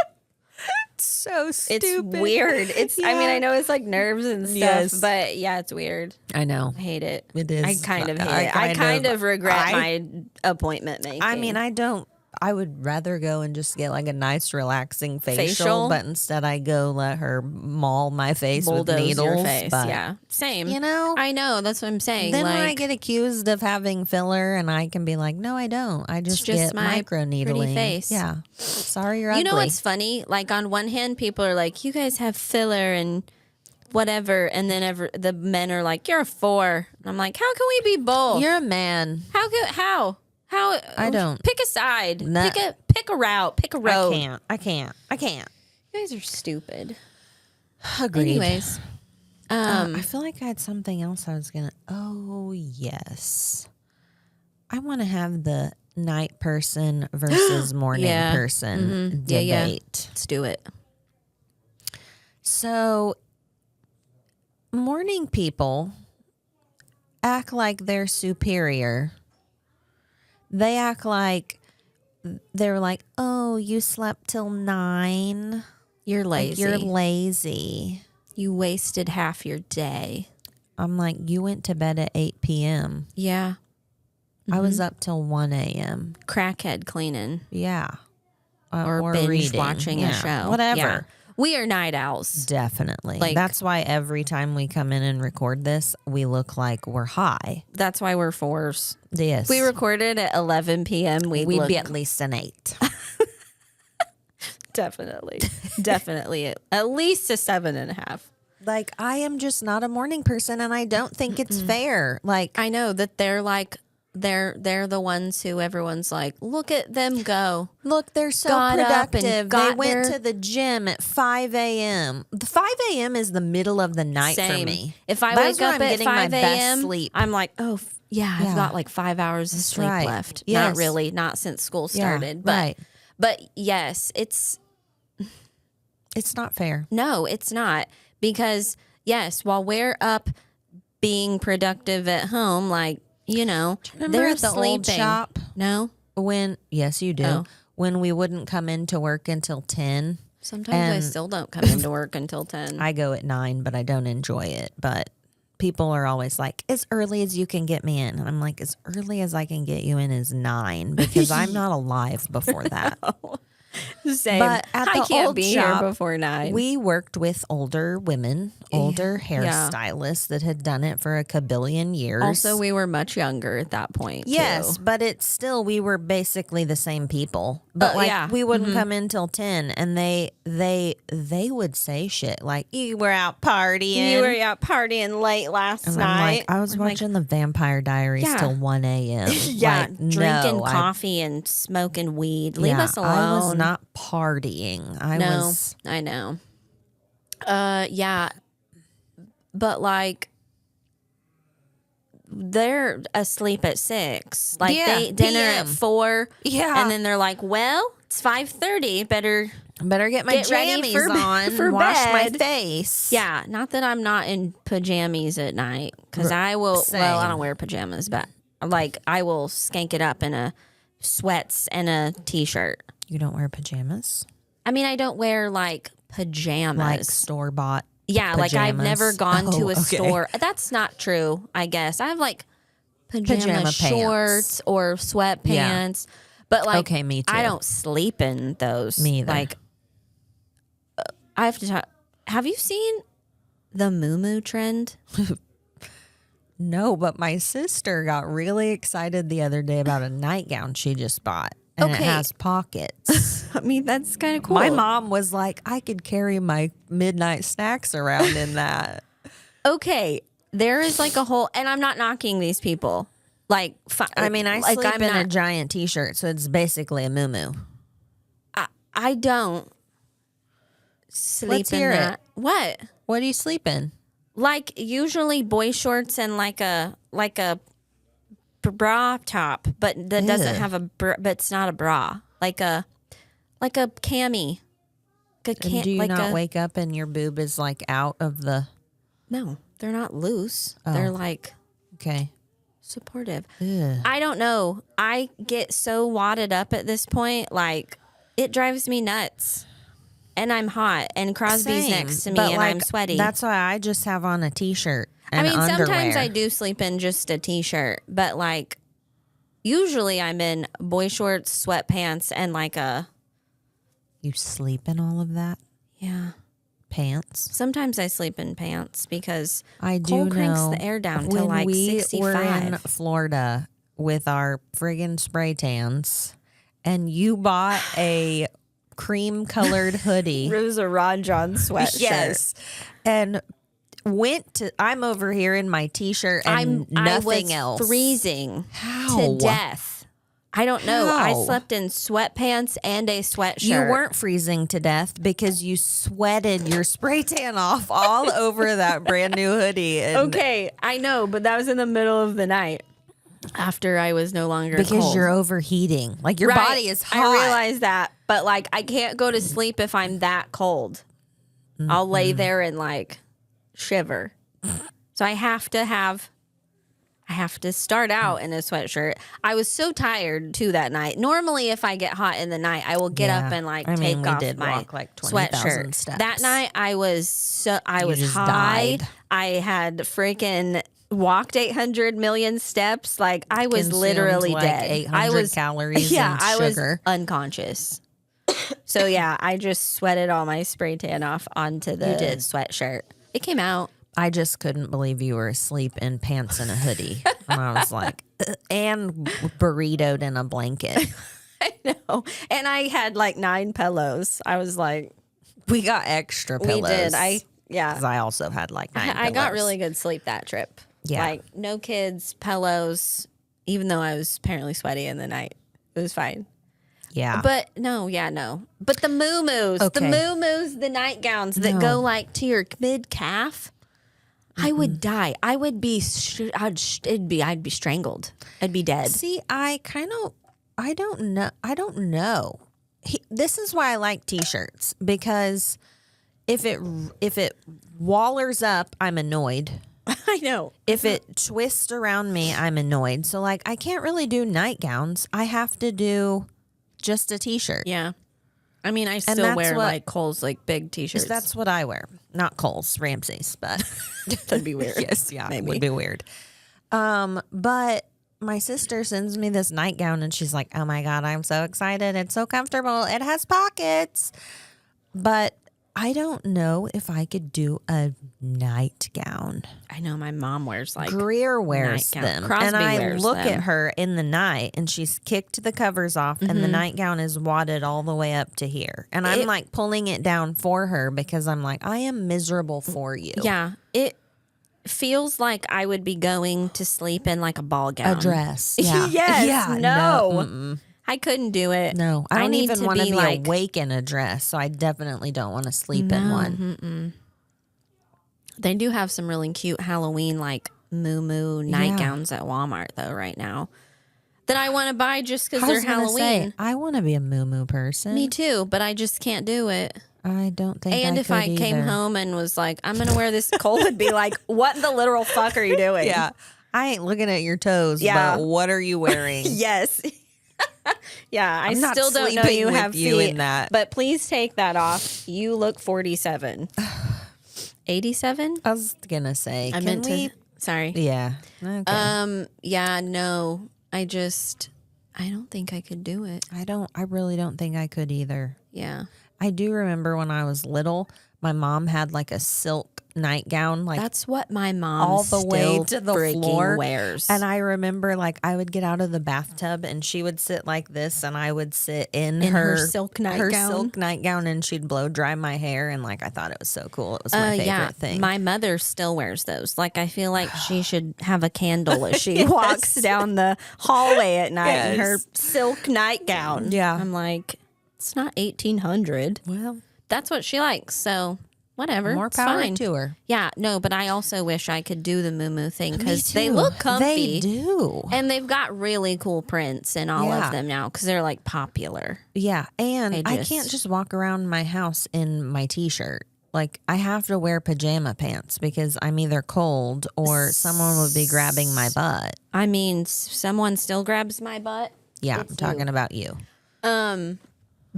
It's so stupid. It's weird. It's I mean, I know it's like nerves and stuff, but yeah, it's weird. I know. I hate it. It is. I kind of hate it. I kind of regret my appointment making. I mean, I would rather go and just get like a nice relaxing facial, but instead I go let her maul my face with needles. Your face. Yeah, same. You know, I know, that's what I'm saying. Then like, when I get accused of having filler, and I can be like, no, I don't. I just get my micro needling. pretty face. Yeah, sorry, you're ugly. You know what's funny? Like on one hand, people are like, you guys have filler and whatever, and then the men are like, you're a 4. And I'm like, how can we be both? You're a man. How? I don't. Pick a side. No. Pick a route. Pick a road. I can't. You guys are stupid. Agreed. Anyways. I feel like I had something else I was going to. Oh, yes. I want to have the night person versus morning person debate. Yeah. Let's do it. So, morning people act like they're superior. They act like they're like, oh, you slept till 9. You're lazy. Like, you're lazy. You wasted half your day. I'm like, you went to bed at 8 p.m. Yeah. I was up till 1 a.m. Crackhead cleaning. Yeah. Or binge reading. watching a show. Whatever. Yeah. We are night owls. Definitely. Like, that's why every time we come in and record this, we look like we're high. That's why we're 4s. Yes. If we recorded at 11 p.m., we'd be at least an 8. Definitely. Definitely. At least a 7.5. Like, I am just not a morning person, and I don't think it's fair. Like, I know that they're like, they're the ones who everyone's like, look at them go. Look, they're so productive. They went to the gym at 5 a.m. The 5 a.m. is the middle of the night for me. If I wake up at 5 a.m., I'm like, oh, yeah, I've got like 5 hours of sleep left. Yes. Not really, not since school started. But yes, it's not fair. No, it's not. Because, yes, while we're up being productive at home, like, you know, they're at the sleeping. old shop? No? Yes, you do. Oh. When we wouldn't come into work until 10. Sometimes I still don't come into work until 10. I go at 9, but I don't enjoy it. But people are always like, as early as you can get me in. And I'm like, as early as I can get you in is 9, because I'm not alive before that. Same. But at the I can't old be shop, here before 9. We worked with older women, older hairstylists that had done it for a kabillion years. Also, we were much younger at that point. Yes, too. but it's still, we were basically the same people. But we wouldn't come in till 10, and they would say shit like, you were out partying. You were out partying late last night. I was watching the Vampire Diaries till 1 a.m. Drinking coffee and smoking weed. Leave us alone. I was not partying. I know. Yeah. But like, they're asleep at 6. Like they dinner at 4. Yeah. And then they're like, well, it's 5:30. Better get my jammies on for wash bed. my face. Yeah. Not that I'm not in pajamas at night, because I will. Same. Well, I don't wear pajamas, but Like, I will skank it up in a sweats and a t-shirt. You don't wear pajamas? I mean, I don't wear like pajamas. Like store-bought Yeah, pajamas. like I've never gone to a store. That's not true, I guess. I have like pajama shorts or sweatpants. Yeah. But like, okay, me too. I don't sleep in those. Me either. Like, I have to talk. Have you seen the Mumu trend? No, but my sister got really excited the other day about a nightgown she just bought. And it has pockets. I mean, that's kind of cool. My mom was like, I could carry my midnight snacks around in that. Okay. There is like a whole, and I'm not knocking these people. Like, I mean, I like, sleep in a giant t-shirt, so it's basically a muumuu. I don't sleep Let's in hear that. It. What do you sleep in? Like usually boy shorts and like a bra top, but that doesn't have a bra, but it's not a bra. Like a cami. And do you not wake up and your boob is like out of the? No, they're not loose. Oh. They're like supportive. Ugh. I don't know. I get so wadded up at this point, like it drives me nuts. And I'm hot, and Crosby's next to me, and like, I'm sweaty. That's why I just have on a t-shirt and I mean, underwear. sometimes I do sleep in just a t-shirt, but like usually I'm in boy shorts, sweatpants, and like a. You sleep in all of that? Yeah. Pants? Sometimes I sleep in pants because I do cold cranks the air down to like 65. When we were in Florida with our friggin' spray tans, and you bought a cream-colored hoodie. It was a Ron John sweatshirt. Yes. And I'm over here in my t-shirt and nothing else. I was freezing to death. I don't know. I slept in sweatpants and a sweatshirt. You weren't freezing to death because you sweated your spray tan off all over that brand new hoodie. Okay, I know, but that was in the middle of the night. After I was no longer because cold. You're overheating. Like your body is hot. I realize that, but like I can't go to sleep if I'm that cold. Mm-hmm. I'll lay there and like shiver. So I have to start out in a sweatshirt. I was so tired too that night. Normally if I get hot in the night, I will get up and like take off my sweatshirt. Steps. That night I was high. Died. I had freaking walked 800 million steps. Like I was literally like dead. 800 calories and sugar. I was unconscious. So yeah, I just sweated all my spray tan off onto the sweatshirt. It came out. I just couldn't believe you were asleep in pants and a hoodie. And I was like, and burritoed in a blanket. I know. And I had like 9 pillows. I was like, we got extra pillows. We did. Because I also had like 9 pillows. I got really good sleep that trip. Yeah. Like no kids, pillows, even though I was apparently sweaty in the night. It was fine. Yeah. But no. But the muumuus, the nightgowns that go like to your mid calf, I would die. I would be, I'd be strangled. I'd be dead. See, I don't know. This is why I like t-shirts, because if it wallers up, I'm annoyed. I know. If it twists around me, I'm annoyed. So like I can't really do nightgowns. I have to do just a t-shirt. Yeah. I mean, I still wear like Kohl's like big t-shirts. That's what I wear. Not Kohl's, Ramsey's, but that'd be weird. Yes, yeah, maybe. It would be weird. But my sister sends me this nightgown and she's like, "Oh my God, I'm so excited. It's so comfortable. It has pockets." But I don't know if I could do a nightgown. I know my mom wears like Greer wears them. Crosby and I wears look them. at her in the night and she's kicked the covers off and the nightgown is wadded all the way up to here. And I'm like pulling it down for her because I'm like, I am miserable for you. Yeah. It feels like I would be going to sleep in like a ball gown. A dress. Yeah. Yes. Yeah. No. I couldn't do it. No, I don't even want to be like, awake in a dress, so I definitely don't want to sleep in one. Mm-mm. They do have some really cute Halloween like moo nightgowns at Walmart though right now that I want to buy just because they're Halloween. I want to be a moo person. Me too, but I just can't do it. I don't think. And if I came home and was like, I'm gonna wear this, Cole would be like, "What the literal fuck are you doing?" Yeah. I ain't looking at your toes, Yeah. but what are you wearing? Yes. Yeah, I I'm not still don't know sleeping you with have you feet, in that. but please take that off. You look 47. 87? I was gonna say, I can meant we? to. Sorry. Yeah. Okay. Yeah, no. I don't think I could do it. I really don't think I could either. Yeah. I do remember when I was little, my mom had like a silk nightgown, like that's what my mom all the way to the floor wears. And I remember like I would get out of the bathtub and she would sit like this and I would sit in her silk nightgown. And she'd blow dry my hair and like I thought it was so cool. It was my favorite thing. My mother still wears those. Like I feel like she should have a candle as she walks down the hallway at night in her silk nightgown. Yeah. I'm like, it's not 1800. Well, that's what she likes. So whatever. More power to her. Yeah, no, but I also wish I could do the Mumu thing because they look comfy. They do. And they've got really cool prints in all of them now because they're like popular. Yeah, and I can't just walk around my house in my t-shirt. Like I have to wear pajama pants because I'm either cold or someone would be grabbing my butt. I mean, someone still grabs my butt. Yeah, I'm talking about you.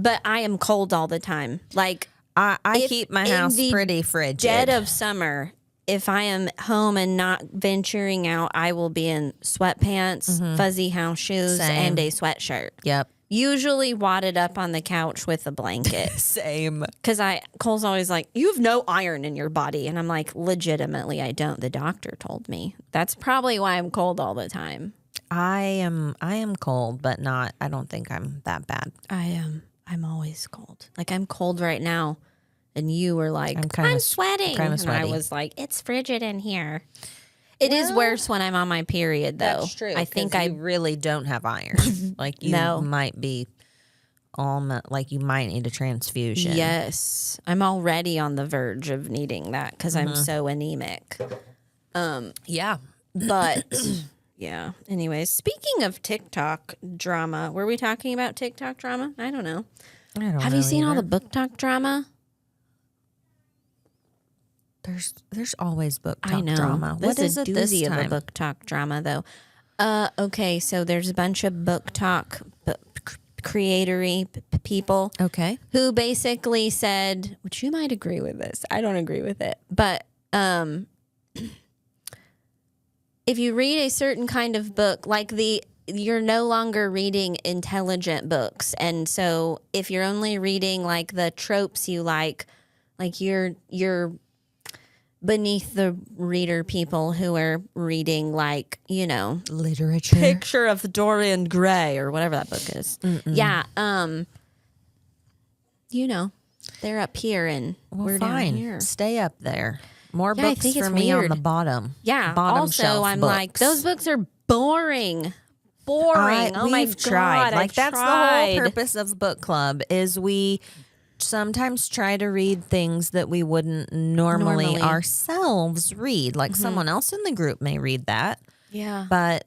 But I am cold all the time. Like I keep my house pretty frigid. Dead of summer, if I am home and not venturing out, I will be in sweatpants, fuzzy house shoes, and a sweatshirt. Yep. Usually wadded up on the couch with a blanket. Same. Because Cole's always like, you have no iron in your body. And I'm like, legitimately, I don't. The doctor told me. That's probably why I'm cold all the time. I am cold, but not, I don't think I'm that bad. I am. I'm always cold. Like I'm cold right now. And you were like, I'm sweating. And I was like, it's frigid in here. It is worse when I'm on my period, though. That's true. I think I really don't have iron. Like you might be like you might need a transfusion. Yes. I'm already on the verge of needing that because I'm so anemic. Yeah. But yeah. Anyways, speaking of TikTok drama, were we talking about TikTok drama? I don't know. Have you seen all the book talk drama? There's always book talk drama. What is it this time? Of a book talk drama, though. Okay, so there's a bunch of book talk creatory people. Okay. Who basically said, which you might agree with this. I don't agree with it. But if you read a certain kind of book, like you're no longer reading intelligent books. And so if you're only reading like the tropes you like you're beneath the reader people who are reading like, literature. Picture of Dorian Gray or whatever that book is. Yeah. They're up here and we're down here. Stay up there. More books for me on the bottom. Yeah. Bottom also, shelf I'm books. like, those books are boring. Oh my God. Tried. Like that's the whole purpose of book club is we sometimes try to read things that we wouldn't normally ourselves read. Like someone else in the group may read that. Yeah. But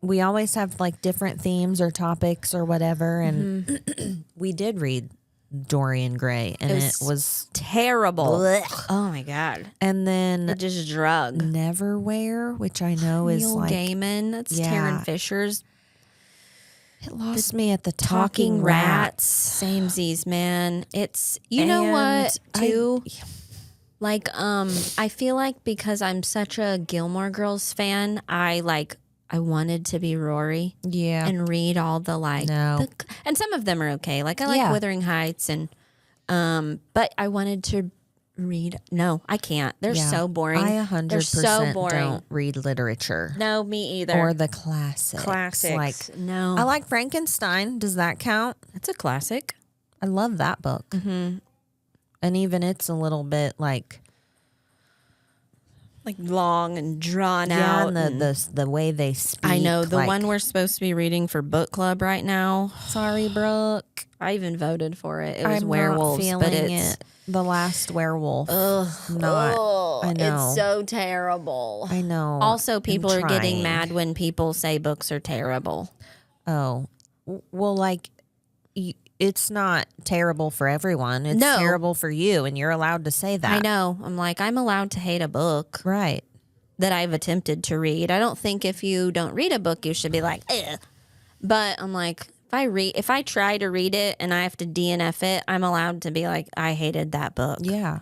we always have like different themes or topics or whatever. And we did read Dorian Gray and it was terrible. Blech. Oh my God. And then it just drug. Neverwhere, which I know is like Gaiman. That's Taryn Fisher's. It lost me at the Talking Rats. Samesies, man. It's know what too? I feel like because I'm such a Gilmore Girls fan, I wanted to be Rory. Yeah. And read all the and some of them are okay. Like I like Wuthering Heights and but I wanted to read. No, I can't. They're so boring. I 100% don't read literature. No, me either. Or the classics. Classics. No. I like Frankenstein. Does that count? That's a classic. I love that book. And even it's a little bit like long and drawn out. And the way they speak. I know. The one we're supposed to be reading for book club right now. Sorry, Brooke. I even voted for it. It was I'm werewolves, not but it's the last werewolf. I know. It's so terrible. I know. Also, people are getting mad when people say books are terrible. Oh, well, it's not terrible for everyone. It's terrible for you, and you're allowed to say that. I know. I'm allowed to hate a book. Right. that I've attempted to read. I don't think if you don't read a book, you should be like, ugh. But I'm like, if I try to read it and I have to DNF it, I'm allowed to be like, I hated that book. Yeah,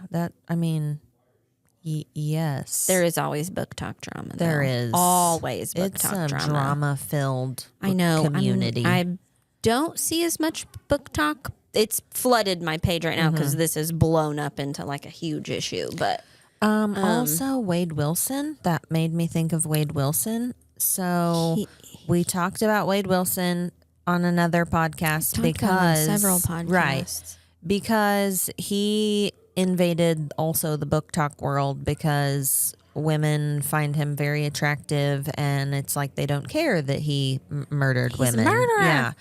yes. There is always book talk drama. There is always book talk drama. It's a drama-filled community. I don't see as much book talk. It's flooded my page right now because this is blown up into like a huge issue. But also Wade Wilson. That made me think of Wade Wilson. So we talked about Wade Wilson on another podcast because several podcasts, right? Because he invaded also the book talk world because women find him very attractive, and it's like they don't care that he murdered women. A murderer. Yeah.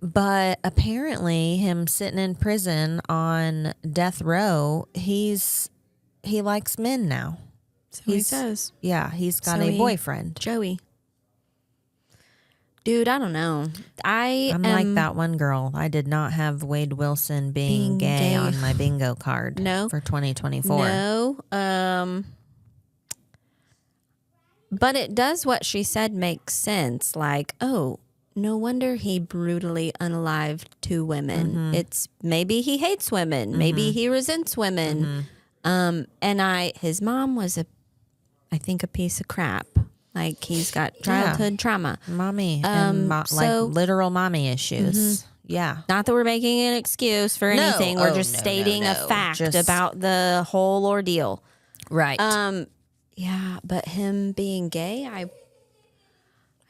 But apparently, him sitting in prison on death row, he likes men now. So he says. Yeah, he's got a boyfriend. Joey. Dude, I don't know. I'm like that one girl. I did not have Wade Wilson being gay on my bingo card. No. For 2024. No. But it does what she said make sense. Like, oh, no wonder he brutally unalived 2 women. It's maybe he hates women. Maybe he resents women. And his mom was I think a piece of crap. Like he's got childhood trauma. Mommy. And literal mommy issues. Yeah. Not that we're making an excuse for anything. We're just stating a fact about the whole ordeal. Right. Yeah, but him being gay, I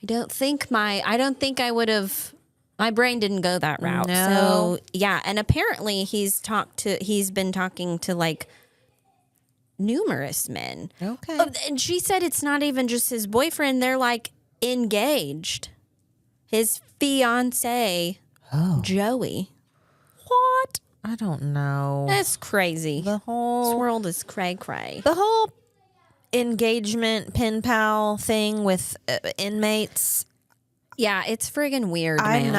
don't think I would have. My brain didn't go that route. No. So yeah, and apparently he's been talking to like numerous men. Okay. And she said it's not even just his boyfriend; they're like engaged. His fiance, Joey. What? I don't know. That's crazy. This world is cray. The whole engagement pen pal thing with inmates. Yeah, it's friggin' weird, man.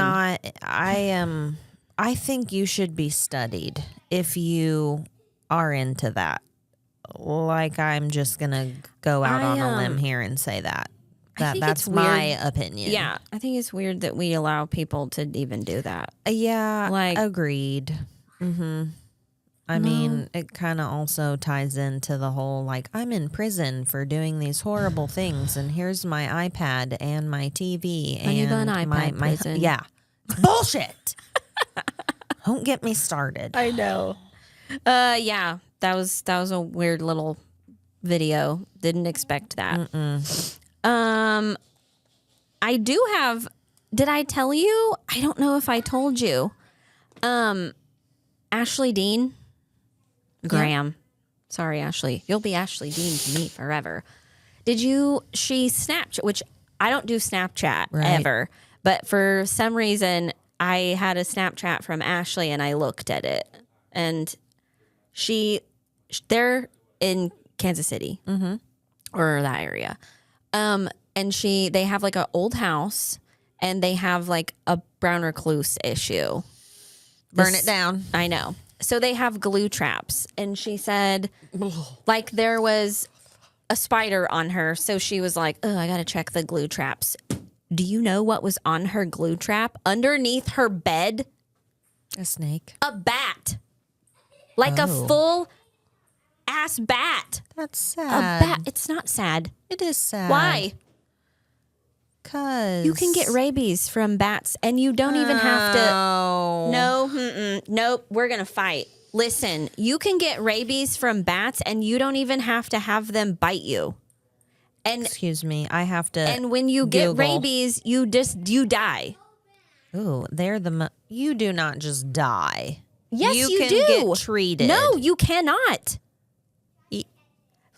I think you should be studied if you are into that. Like, I'm just going to go out on a limb here and say that. That's my opinion. Yeah, I think it's weird that we allow people to even do that. Yeah, agreed. I mean, it kind of also ties into the whole, like, I'm in prison for doing these horrible things, and here's my iPad and my TV and you got an iPad my prison. Yeah. Bullshit. Don't get me started. I know. Yeah, that was a weird little video. Didn't expect that. I do have. Did I tell you? I don't know if I told you. Ashley Dean Graham. Yeah. Sorry, Ashley. You'll be Ashley Dean to me forever. She Snapchat, which I don't do Snapchat ever, but for some reason I had a Snapchat from Ashley and I looked at it, and they're in Kansas City or that area. And they have like an old house and they have like a brown recluse issue. Burn it down. I know. So they have glue traps, and she said like there was a spider on her. So she was like, oh, I got to check the glue traps. Do you know what was on her glue trap? Underneath her bed? A snake. A bat. Like a full ass bat. That's sad. A bat. It's not sad. It is sad. Why? Because you can get rabies from bats, and you don't even have to. No, nope. We're gonna fight. Listen, you can get rabies from bats, and you don't even have to have them bite you. And excuse me, I have to. And when you get rabies, you die. Ooh, you do not just die. Yes, you can do. Get treated. No, you cannot.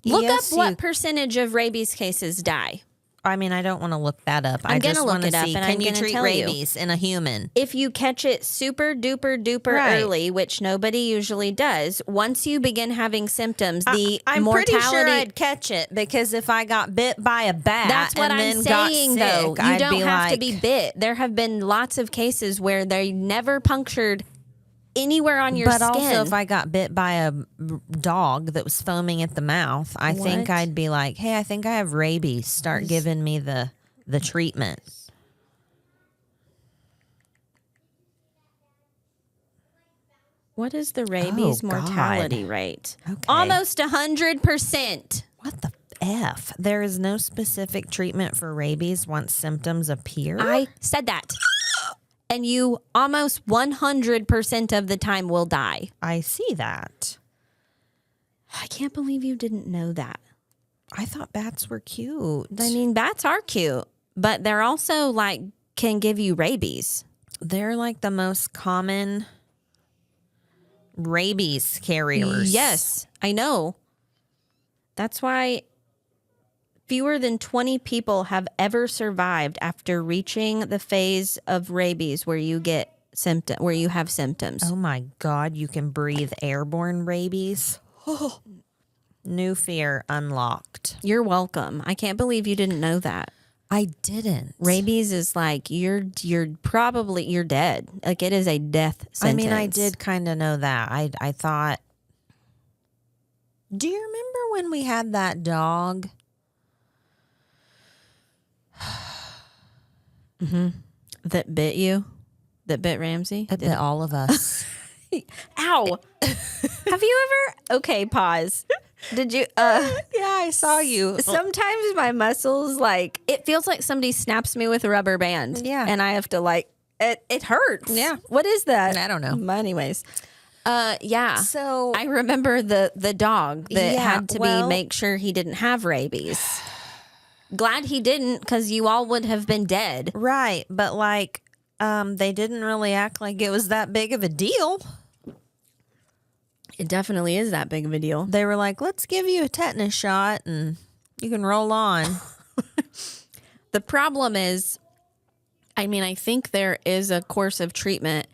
Look up what percentage of rabies cases die. I mean, I don't want to look that up. I just want to see, can you treat rabies in a human? If you catch it super duper early, which nobody usually does, once you begin having symptoms, I'm mortality... pretty sure I'd catch it, because if I got bit by a bat that's what and I'm then saying, got sick, though. You don't have to be bit. There have been lots of cases where they never punctured anywhere on your skin. But also, if I got bit by a dog that was foaming at the mouth, I think I'd be like, hey, I think I have rabies. Start giving me the treatment. What is the rabies mortality rate? Okay. Almost 100%. What the F? There is no specific treatment for rabies once symptoms appear? I said that. And you almost 100% of the time will die. I see that. I can't believe you didn't know that. I thought bats were cute. I mean, bats are cute, but they're also like can give you rabies. They're like the most common rabies carriers. Yes, I know. That's why fewer than 20 people have ever survived after reaching the phase of rabies where you get where you have symptoms. Oh my God, you can breathe airborne rabies. New fear unlocked. You're welcome. I can't believe you didn't know that. I didn't. Rabies is like you're dead. Like it is a death sentence. I mean, I did kind of know that. I thought. Do you remember when we had that dog? That bit you? That bit Ramsey? It bit all of us. Ow. Have you ever? Okay, pause. Did you? Yeah, I saw you. Sometimes my muscles, like, it feels like somebody snaps me with a rubber band. Yeah. And I have to, like, it hurts. Yeah. What is that? I don't know. But anyways. Yeah. So I remember the dog that had to make sure he didn't have rabies. Glad he didn't, because you all would have been dead. Right. But, like, they didn't really act like it was that big of a deal. It definitely is that big of a deal. They were like, let's give you a tetanus shot and you can roll on. The problem is, I mean, I think there is a course of treatment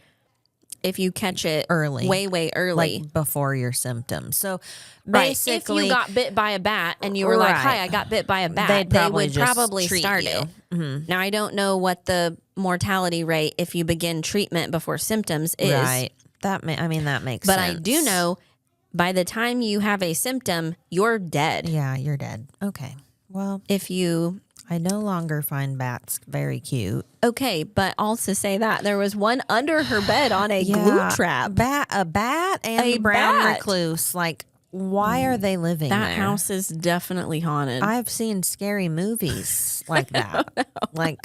if you catch it early, way early, like before your symptoms. So basically, if you got bit by a bat and you were like, hi, I got bit by a bat, they would probably start it. Mm-hmm. Now, I don't know what the mortality rate if you begin treatment before symptoms is. Right. That makes sense. But I do know by the time you have a symptom, you're dead. Yeah, you're dead. Okay. Well, I no longer find bats very cute. Okay, but also say that there was one under her bed on a glue trap. A bat and a brown recluse. Like, why are they living there? That house is definitely haunted. I've seen scary movies like that. Like,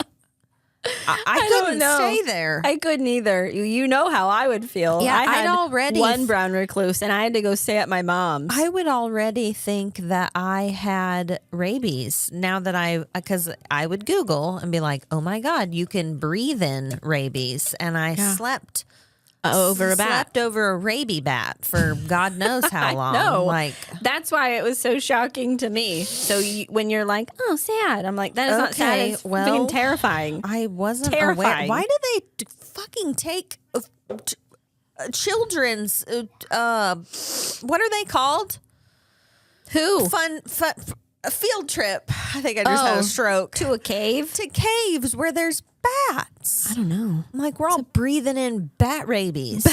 I couldn't stay there. I couldn't either. You know how I would feel. Yeah, I had already one brown recluse, and I had to go stay at my mom's. I would already think that I had rabies now that because I would Google and be like, oh my God, you can breathe in rabies. And I slept over a rabies bat for God knows how long. No, like that's why it was so shocking to me. So when you're like, oh, sad, I'm like, that is not sad. It's fucking terrifying. I wasn't aware. Why do they fucking take children's? What are they called? Who? A field trip. I think I just had a stroke. To a cave? To caves where there's bats. I don't know. I'm like, we're all breathing in bat rabies.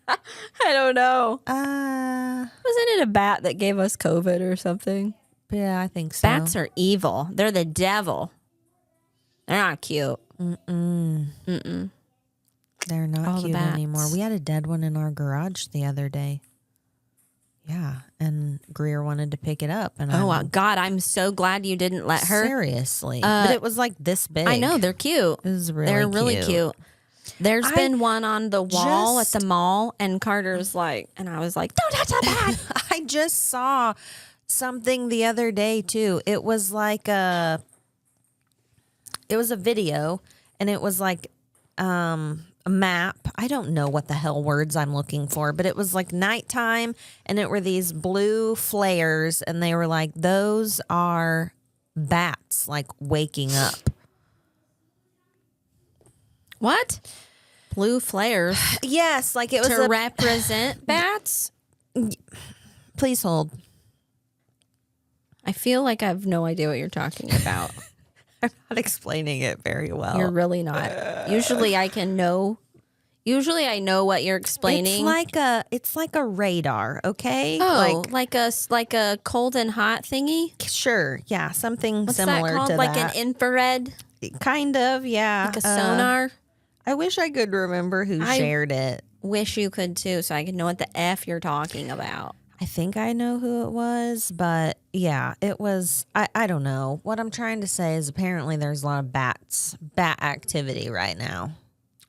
I don't know. Wasn't it a bat that gave us COVID or something? Yeah, I think so. Bats are evil. They're the devil. They're not cute. Mm-mm. They're not cute anymore. We had a dead one in our garage the other day. Yeah, and Greer wanted to pick it up. And God, I'm so glad you didn't let her. Seriously. But it was like this big. I know, they're cute. They're really cute. There's been one on the wall at the mall, and Carter's like, and I was like, don't touch that bat. I just saw something the other day, too. It was like it was a video, and it was like a map. I don't know what the hell words I'm looking for, but it was like nighttime, and it were these blue flares, and they were like, those are bats, like waking up. What? Blue flares? Yes, like it was to represent bats? Please hold. I feel like I have no idea what you're talking about. I'm not explaining it very well. You're really not. Usually I can know Usually I know what you're explaining. It's like a radar, okay? Oh, like a cold and hot thingy? Sure, yeah, something What's similar that called? to Like that. an infrared? Kind of, yeah. Like a sonar? I wish I could remember who shared it. Wish you could too, so I could know what the F you're talking about. I think I know who it was, but yeah, it was, I don't know. What I'm trying to say is apparently there's a lot of bat activity right now.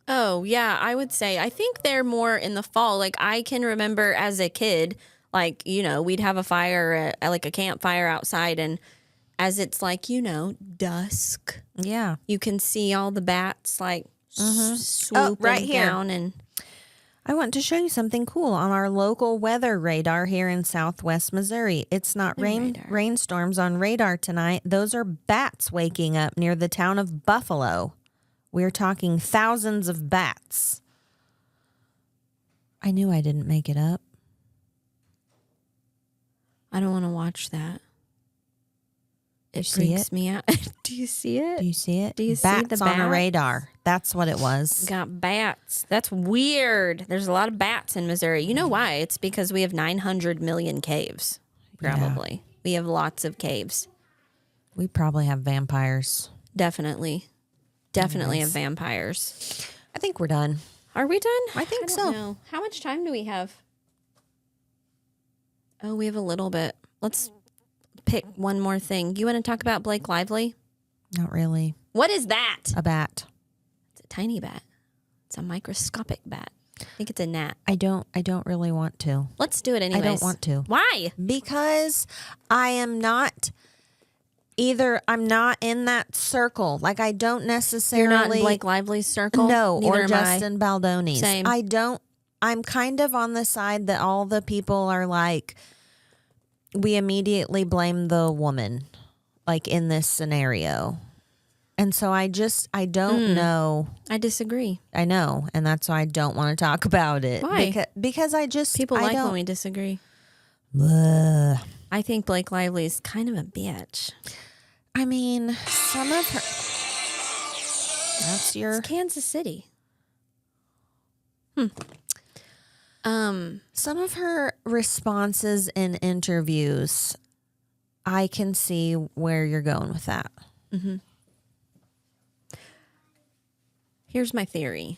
Oh, yeah, I would say. I think they're more in the fall. Like, I can remember as a kid, like, we'd have a fire, like a campfire outside, and as it's like, dusk. Yeah. You can see all the bats, like, swooping down. And I want to show you something cool on our local weather radar here in southwest Missouri. It's not rainstorms on radar tonight. Those are bats waking up near the town of Buffalo. We're talking thousands of bats. I knew I didn't make it up. I don't want to watch that. It see freaks it? me out. Do you see it? Do you see it? Do you see the bats on a radar? That's what it was. Got bats. That's weird. There's a lot of bats in Missouri. You know why? It's because we have 900 million caves. Probably. Yeah. We have lots of caves. We probably have vampires. Definitely have vampires. I think we're done. Are we done? I think so. Know. How much time do we have? Oh, we have a little bit. Let's pick one more thing. You want to talk about Blake Lively? Not really. What is that? A bat. It's a tiny bat. It's a microscopic bat. I think it's a gnat. I don't really want to. Let's do it anyways. I don't want to. Why? Because I am not... I'm not in that circle. Like, I don't necessarily... You're not in Blake Lively's circle? No, Neither or Justin Baldoni's. Same. I'm kind of on the side that all the people are like, we immediately blame the woman, like in this scenario. And so I don't know. I disagree. I know. And that's why I don't want to talk about it. Why? Because People like when we disagree. Ugh. I think Blake Lively is kind of a bitch. I mean, some of her... That's your... It's Kansas City. Some of her responses in interviews, I can see where you're going with that. Mm-hmm. Here's my theory.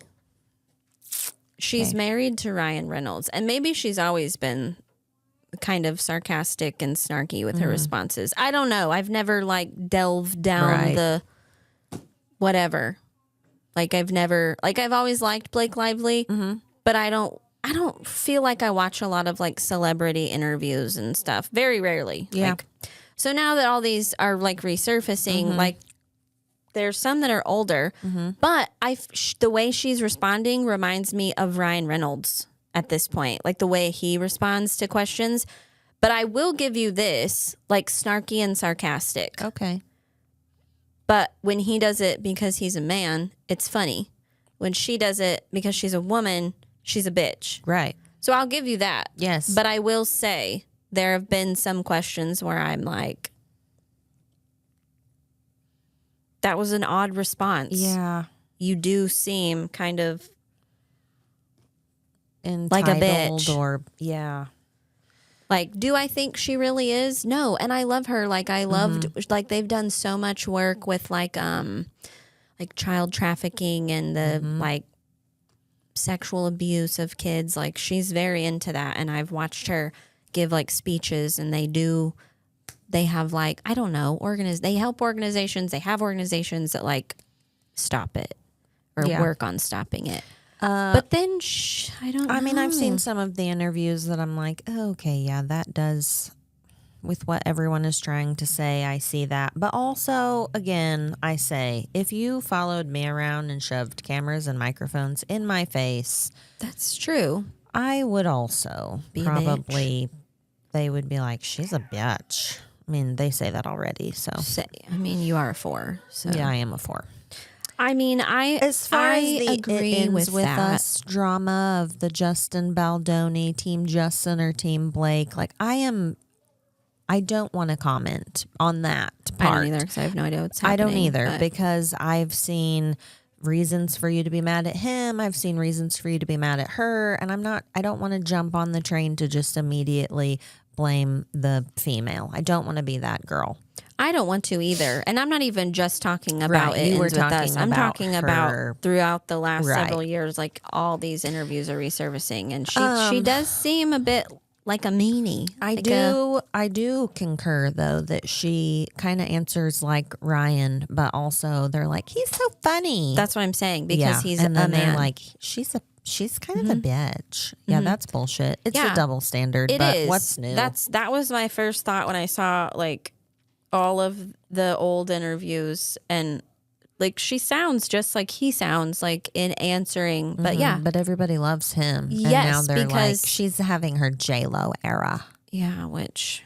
She's married to Ryan Reynolds, and maybe she's always been kind of sarcastic and snarky with her responses. I don't know. I've never delved down the whatever. I've always liked Blake Lively, but I don't feel like I watch a lot of celebrity interviews and stuff. Very rarely. Yeah. So now that all these are resurfacing, there's some that are older, but the way she's responding reminds me of Ryan Reynolds at this point, the way he responds to questions. But I will give you this, snarky and sarcastic. Okay. But when he does it because he's a man, it's funny. When she does it because she's a woman, she's a bitch. Right. So I'll give you that. Yes. But I will say there have been some questions where I'm like, that was an odd response. Yeah. You do seem kind of entitled like a bitch. Or, yeah. Do I think she really is? No. And I love her. I loved, they've done so much work with child trafficking and the sexual abuse of kids. She's very into that. And I've watched her give speeches, and they have I don't know, they help organizations. They have organizations that stop it or work on stopping it. But then I don't know. I mean, I've seen some of the interviews that I'm like, oh, okay, yeah, that does, with what everyone is trying to say, I see that. But also, again, I say, if you followed me around and shoved cameras and microphones in my face. That's true. I would also probably, they would be like, she's a bitch. I mean, they say that already, so. You are a 4. So. Yeah, I am a 4. I mean, as far as the agree it ends with that. us drama of the Justin Baldoni, Team Justin or Team Blake, I don't want to comment on that part. I don't either because I have no idea what's happening. I don't either because I've seen reasons for you to be mad at him. I've seen reasons for you to be mad at her. And I don't want to jump on the train to just immediately blame the female. I don't want to be that girl. I don't want to either. And I'm not even just talking about it with us. I'm talking about throughout the last several years, like all these interviews are resurfacing. And she does seem a bit like a meanie. I do concur, though, that she kind of answers like Ryan, but also they're like, he's so funny. That's what I'm saying, because he's and then a man. They're like, she's kind of a bitch. Yeah, that's bullshit. It's a double standard. But what's new? That was my first thought when I saw like all of the old interviews, and like she sounds just like he sounds like in answering. But but everybody loves him. Yes, and now they're because like, she's having her J-Lo era. Yeah, which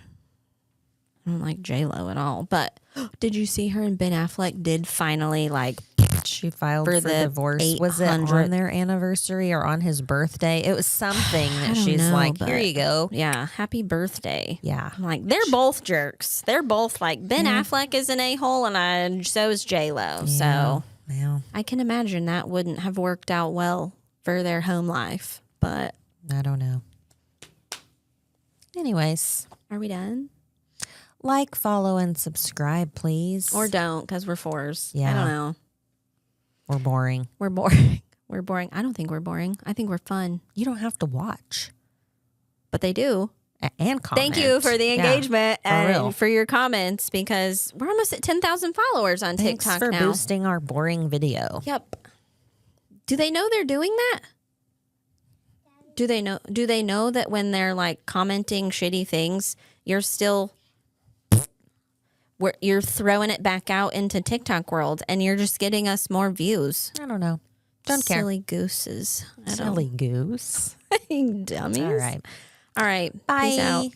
I don't like J-Lo at all. But did you see her and Ben Affleck did finally like she filed for divorce? Was it on their anniversary or on his birthday? It was something that she's like, here you go. Yeah, happy birthday. Yeah. I'm like, they're both jerks. They're both like, Ben Affleck is an a-hole and so is J-Lo. So I can imagine that wouldn't have worked out well for their home life. But I don't know. Anyways. Are we done? Like, follow, and subscribe, please. Or don't, because we're fours. Yeah. I don't know. We're boring. We're boring. We're boring. I don't think we're boring. I think we're fun. You don't have to watch. But they do. And comment. Thank you for the engagement and for your comments, because we're almost at 10,000 followers on TikTok now. Thanks for boosting our boring video. Yep. Do they know they're doing that? Do they know that when they're like commenting shitty things, you're still you're throwing it back out into TikTok world and you're just getting us more views? I don't know. Don't care. Silly gooses. Silly goose. Dummies. All right. All right. Bye. Peace out.